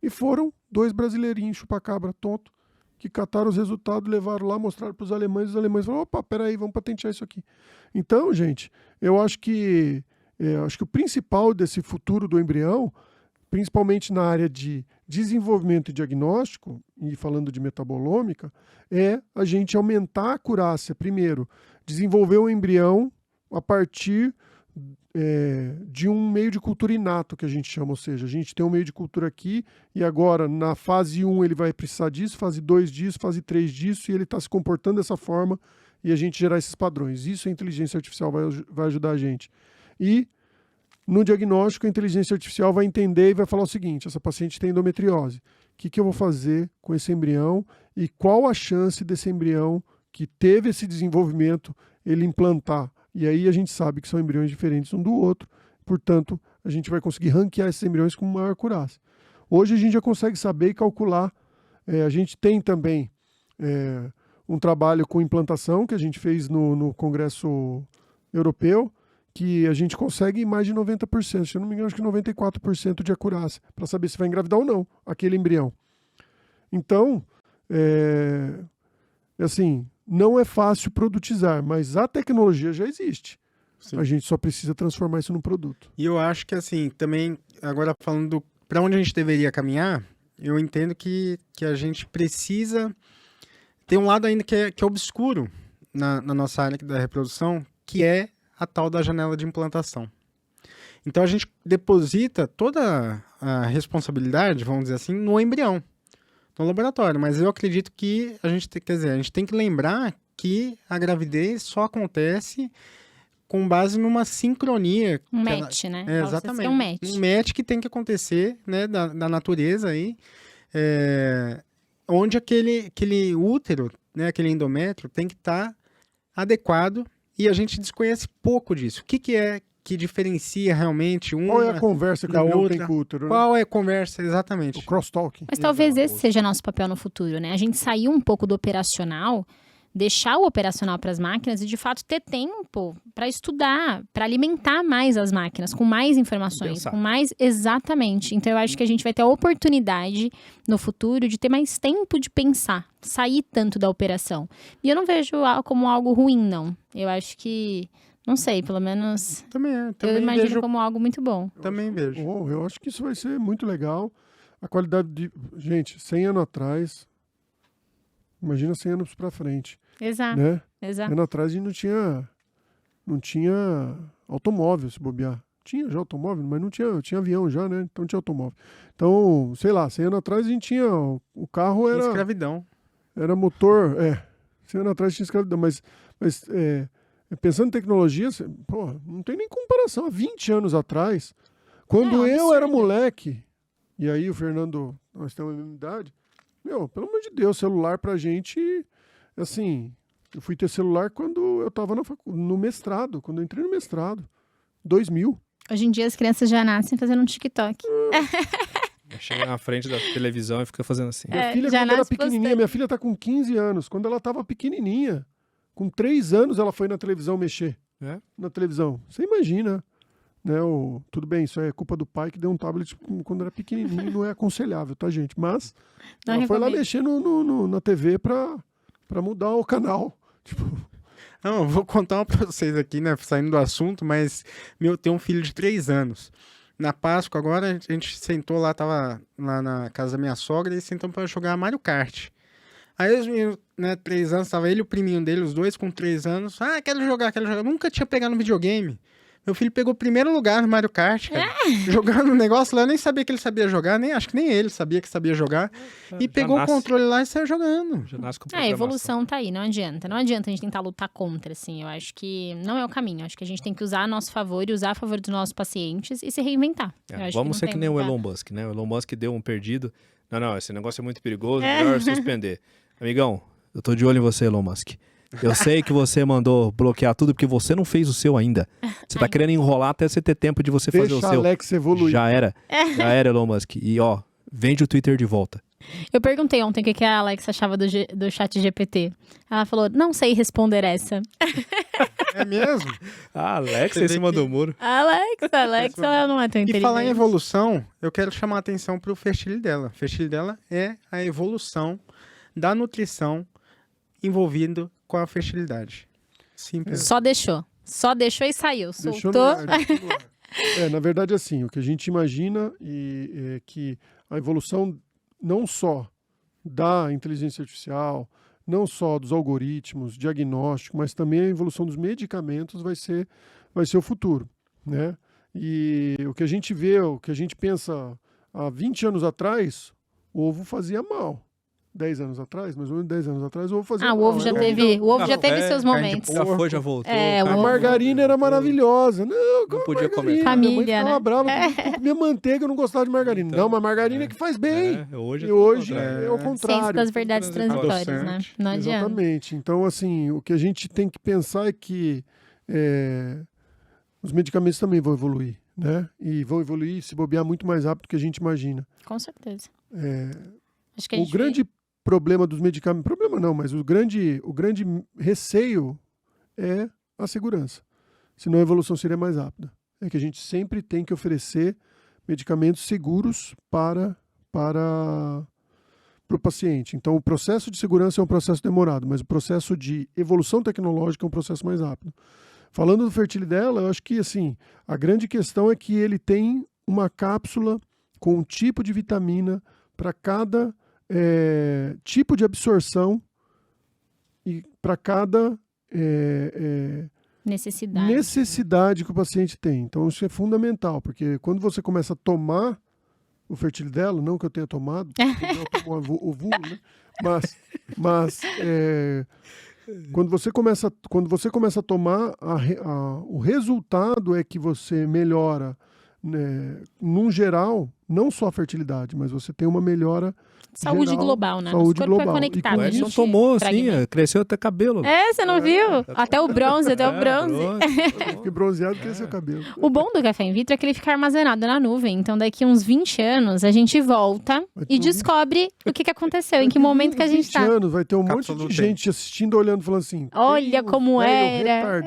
E foram 2 brasileirinhos chupacabra tonto, que cataram os resultados, levaram lá, mostraram para os alemães falaram, opa, peraí, vamos patentear isso aqui. Então, gente, eu acho que o principal desse futuro do embrião, principalmente na área de desenvolvimento e diagnóstico, e falando de metabolômica, é a gente aumentar a acurácia. Primeiro, desenvolver o embrião a partir de um meio de cultura inato, que a gente chama, ou seja, a gente tem um meio de cultura aqui e agora na fase 1 ele vai precisar disso, fase 2 disso, fase 3 disso, e ele está se comportando dessa forma e a gente gerar esses padrões. Isso a inteligência artificial vai ajudar a gente. E no diagnóstico, a inteligência artificial vai entender e vai falar o seguinte, essa paciente tem endometriose, o que eu vou fazer com esse embrião e qual a chance desse embrião que teve esse desenvolvimento ele implantar. E aí a gente sabe que são embriões diferentes um do outro, portanto, a gente vai conseguir ranquear esses embriões com maior acurácia. Hoje a gente já consegue saber e calcular. A gente tem também um trabalho com implantação que a gente fez no Congresso Europeu, que a gente consegue mais de 90%, se eu não me engano, acho que 94% de acurácia, para saber se vai engravidar ou não aquele embrião. Então, assim, não é fácil produtizar, mas a tecnologia já existe. Sim. A gente só precisa transformar isso num produto. E eu acho que, assim, também, agora falando para onde a gente deveria caminhar, eu entendo que a gente precisa... Tem um lado ainda que é obscuro na nossa área da reprodução, que é a tal da janela de implantação. Então a gente deposita toda a responsabilidade, vamos dizer assim, no embrião, no laboratório. Mas eu acredito que a gente tem que lembrar que a gravidez só acontece com base numa sincronia. Um match, né? Exatamente. Um match. Um match que tem que acontecer, né, da natureza aí, onde aquele útero, né, aquele endométrio tem que estar adequado. E a gente desconhece pouco disso. O que é que diferencia realmente uma Qual é a conversa que o embrião tem com o útero? Qual é a conversa, exatamente? O crosstalk. Mas talvez esse seja nosso papel no futuro, né? A gente sair um pouco do operacional, deixar o operacional para as máquinas e, de fato, ter tempo para estudar, para alimentar mais as máquinas, com mais informações, Pensar. com mais... Exatamente. Então, eu acho que a gente vai ter a oportunidade, no futuro, de ter mais tempo de pensar, sair tanto da operação. E eu não vejo como algo ruim, não. Eu acho que... Não sei, pelo menos... Também eu imagino vejo, como algo muito bom. Também vejo. Eu acho que isso vai ser muito legal. A qualidade de... Gente, 100 anos atrás... Imagina 100 anos para frente. Exato. Né? Exato. Ano atrás a gente não tinha automóvel, se bobear. Tinha já automóvel, mas não tinha avião já, né? Então tinha automóvel. Então, sei lá, 100 anos atrás a gente tinha... O carro era... Escravidão. Era motor... 100 anos atrás tinha escravidão, mas pensando em tecnologia, não tem nem comparação. Há 20 anos atrás, quando eu era moleque, e aí o Fernando, nós temos a mesma idade, pelo amor de Deus, celular pra gente, assim, eu fui ter celular quando eu tava no mestrado, quando eu entrei no mestrado, 2000. Hoje em dia as crianças já nascem fazendo um TikTok. Chega na frente da televisão e fica fazendo assim. Minha filha, quando era pequenininha, minha filha tá com 15 anos, quando ela tava pequenininha, com 3 anos ela foi na televisão mexer. Na televisão. Você imagina, né? Tudo bem, isso é culpa do pai que deu um tablet quando era pequenininho, não é aconselhável, tá, gente? Mas ela foi lá mexer na TV pra mudar o canal. Tipo... Não, eu vou contar uma pra vocês aqui, né? Saindo do assunto, mas tem um filho de 3 anos. Na Páscoa, agora, a gente sentou lá, tava lá na casa da minha sogra, e sentamos pra jogar Mario Kart. Aí os meninos, né, 3 anos, tava ele e o priminho dele, os dois com 3 anos. Quero jogar. Nunca tinha pegado no videogame. Meu filho pegou o primeiro lugar no Mario Kart, cara. Jogando um negócio lá, eu nem sabia que ele sabia jogar, acho que nem ele sabia que sabia jogar. E pegou o controle lá e saiu jogando. Já nasce com A evolução tá aí, não adianta. Não adianta a gente tentar lutar contra, assim. Eu acho que não é o caminho. Eu acho que a gente tem que usar a nosso favor e usar a favor dos nossos pacientes e se reinventar. Vamos ser que nem o Elon Musk, né? O Elon Musk deu um perdido. Não, esse negócio é muito perigoso, melhor suspender. Amigão, eu tô de olho em você, Elon Musk. Eu sei que você mandou bloquear tudo porque você não fez o seu ainda. Você tá querendo enrolar até você ter tempo de você fazer o seu. Deixa Alex evoluir. Já era, Elon Musk. E vende o Twitter de volta. Eu perguntei ontem o que a Alex achava do chat GPT. Ela falou, não sei responder essa. É mesmo? A Alex em cima do muro. Alex, ela não é tão inteligente. E falar em evolução, eu quero chamar a atenção pro Fertilidela. Fertilidela é a evolução da nutrição envolvido com a fertilidade. Simples. Só deixou e saiu. Deixou Soltou. Na verdade, assim, o que a gente imagina é que a evolução não só da inteligência artificial, não só dos algoritmos, diagnóstico, mas também a evolução dos medicamentos vai ser o futuro, né? E o que a gente vê, o que a gente pensa há 20 anos atrás, o ovo fazia mal. 10 anos atrás, mais ou menos 10 anos atrás, o ovo fazia mal. O ovo já teve seus momentos. Já foi, já voltou. A margarina era maravilhosa. Não podia comer. Família, né? Brava, minha manteiga, eu não gostava de margarina. Então, não, mas margarina é que faz bem. Hoje é o contrário. Ciência das verdades transitórias, né? Não adianta. Exatamente. Então, assim, o que a gente tem que pensar é que os medicamentos também vão evoluir, né? E vão evoluir, se bobear, muito mais rápido do que a gente imagina. Com certeza. Acho que o grande problema dos medicamentos... Problema não, mas o grande receio é a segurança. Senão a evolução seria mais rápida. É que a gente sempre tem que oferecer medicamentos seguros para o paciente. Então, o processo de segurança é um processo demorado, mas o processo de evolução tecnológica é um processo mais rápido. Falando do Fertilidela, eu acho que assim, a grande questão é que ele tem uma cápsula com um tipo de vitamina para cada tipo de absorção e para cada necessidade que o paciente tem. Então, isso é fundamental, porque quando você começa a tomar o Fertilidela, não que eu tenha tomado, eu tomo o vulgo, né? Mas quando você começa a tomar, o resultado é que você melhora, né, num geral, não só a fertilidade, mas você tem uma melhora saúde geral, global, né? Saúde Nosso corpo global. é conectado. O Edson tomou, assim, cresceu até cabelo. Você não viu? Até o bronze. Fiquei bronzeado, cresceu o cabelo. O bom do café in vitro é que ele fica armazenado na nuvem. Então, daqui uns 20 anos, a gente volta e descobre o que aconteceu, em que momento que a gente tá. 20 anos, vai ter um monte de gente assistindo, olhando, falando assim... Olha como era.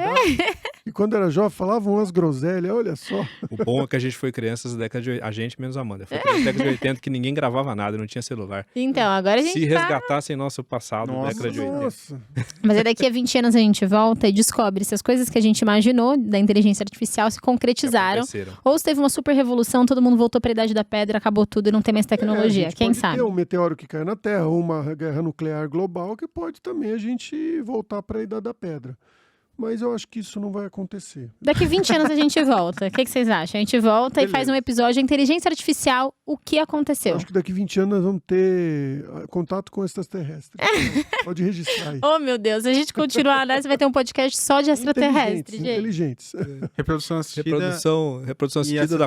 E quando era jovem, falavam umas groselhas, olha só. O bom é que a gente foi criança da década de 80, a gente menos a Amanda. Foi criança da década de 80 que ninguém gravava nada, não tinha celular. Então, agora a gente Se resgatassem nosso passado, década de 80. Mas daqui a 20 anos a gente volta e descobre se as coisas que a gente imaginou da inteligência artificial se concretizaram. Ou se teve uma super revolução, todo mundo voltou para a Idade da Pedra, acabou tudo e não tem mais tecnologia. Quem sabe? Ter um meteoro que cai na Terra, ou uma guerra nuclear global, que pode também a gente voltar para a Idade da Pedra. Mas eu acho que isso não vai acontecer. Daqui 20 anos a gente volta. O que vocês acham? A gente volta e faz um episódio de inteligência artificial, o que aconteceu? Eu acho que daqui 20 anos nós vamos ter contato com extraterrestres. Pode registrar aí. Oh, meu Deus. Se a gente continuar nessa, vai ter um podcast só de extraterrestres, gente. Inteligentes. Reprodução assistida. Reprodução assistida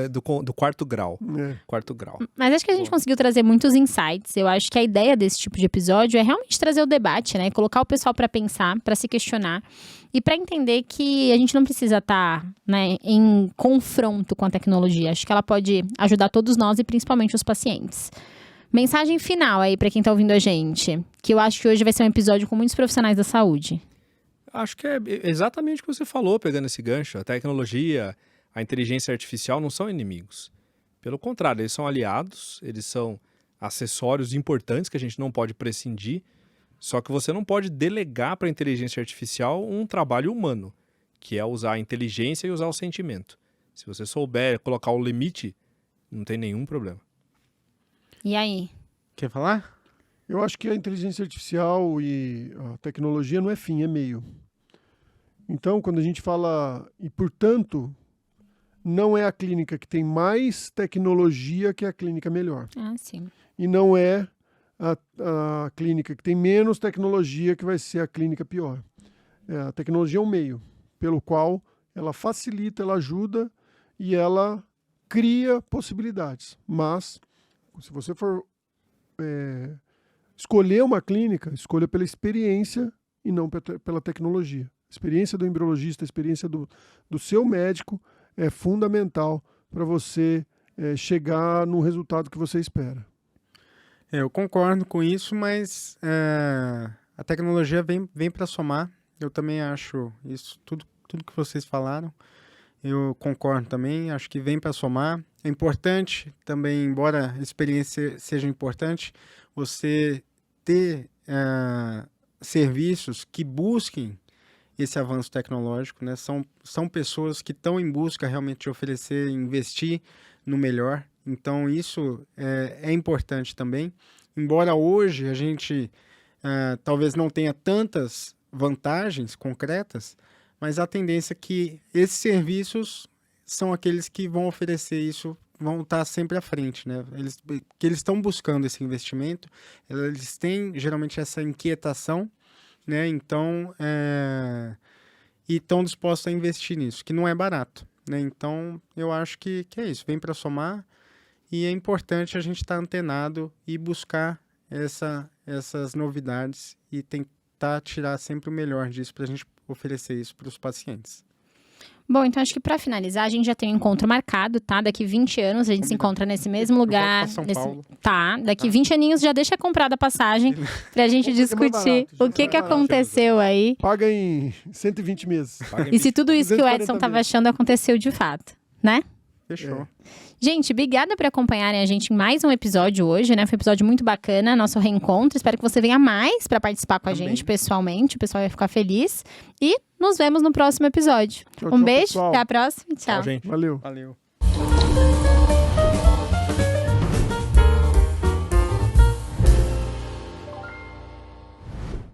do quarto grau. Quarto grau. Mas acho que a gente conseguiu trazer muitos insights. Eu acho que a ideia desse tipo de episódio é realmente trazer o debate, né? Colocar o pessoal para pensar, para se questionar. E para entender que a gente não precisa estar, né, em confronto com a tecnologia. Acho que ela pode ajudar todos nós e principalmente os pacientes. Mensagem final aí para quem está ouvindo a gente, que eu acho que hoje vai ser um episódio com muitos profissionais da saúde. Acho que é exatamente o que você falou, pegando esse gancho. A tecnologia, a inteligência artificial não são inimigos. Pelo contrário, eles são aliados, eles são acessórios importantes que a gente não pode prescindir. Só que você não pode delegar para a inteligência artificial um trabalho humano, que é usar a inteligência e usar o sentimento. Se você souber colocar o limite, não tem nenhum problema. E aí? Quer falar? Eu acho que a inteligência artificial e a tecnologia não é fim, é meio. Então, quando a gente fala, e portanto, não é a clínica que tem mais tecnologia que é a clínica melhor. Ah, sim. E não é a clínica que tem menos tecnologia que vai ser a clínica pior. A tecnologia é um meio pelo qual ela facilita, ela ajuda e ela cria possibilidades. Mas, se você for escolher uma clínica, escolha pela experiência e não pela tecnologia. A experiência do embriologista, a experiência do seu médico é fundamental para você chegar no resultado que você espera. Eu concordo com isso, mas a tecnologia vem para somar. Eu também acho isso, tudo que vocês falaram, eu concordo também, acho que vem para somar. É importante também, embora a experiência seja importante, você ter serviços que busquem esse avanço tecnológico, né? São pessoas que estão em busca realmente de oferecer, investir no melhor. Então, isso é importante também. Embora hoje a gente talvez não tenha tantas vantagens concretas, mas a tendência é que esses serviços são aqueles que vão oferecer isso, vão estar sempre à frente, né? Eles estão buscando esse investimento, eles têm geralmente essa inquietação, né? Então, e estão dispostos a investir nisso, que não é barato, né? Então, eu acho que é isso, vem para somar e é importante a gente estar antenado e buscar essas novidades e tentar tirar sempre o melhor disso para a gente oferecer isso para os pacientes. Bom, então acho que para finalizar, a gente já tem um encontro marcado, tá? Daqui 20 anos a gente se encontra nesse mesmo lugar. São Paulo. Tá, daqui 20 aninhos já deixa comprada a passagem pra gente discutir o que aconteceu aí. Paga em 120 meses. E se tudo isso que o Edson estava achando aconteceu de fato, né? Fechou. Gente, obrigada por acompanharem a gente em mais um episódio hoje, né? Foi um episódio muito bacana, nosso reencontro. Espero que você venha mais para participar com a gente pessoalmente. O pessoal vai ficar feliz. E nos vemos no próximo episódio. Tchau, um beijo, pessoal. até a próxima. Tchau. Tchau, gente. Valeu. Valeu.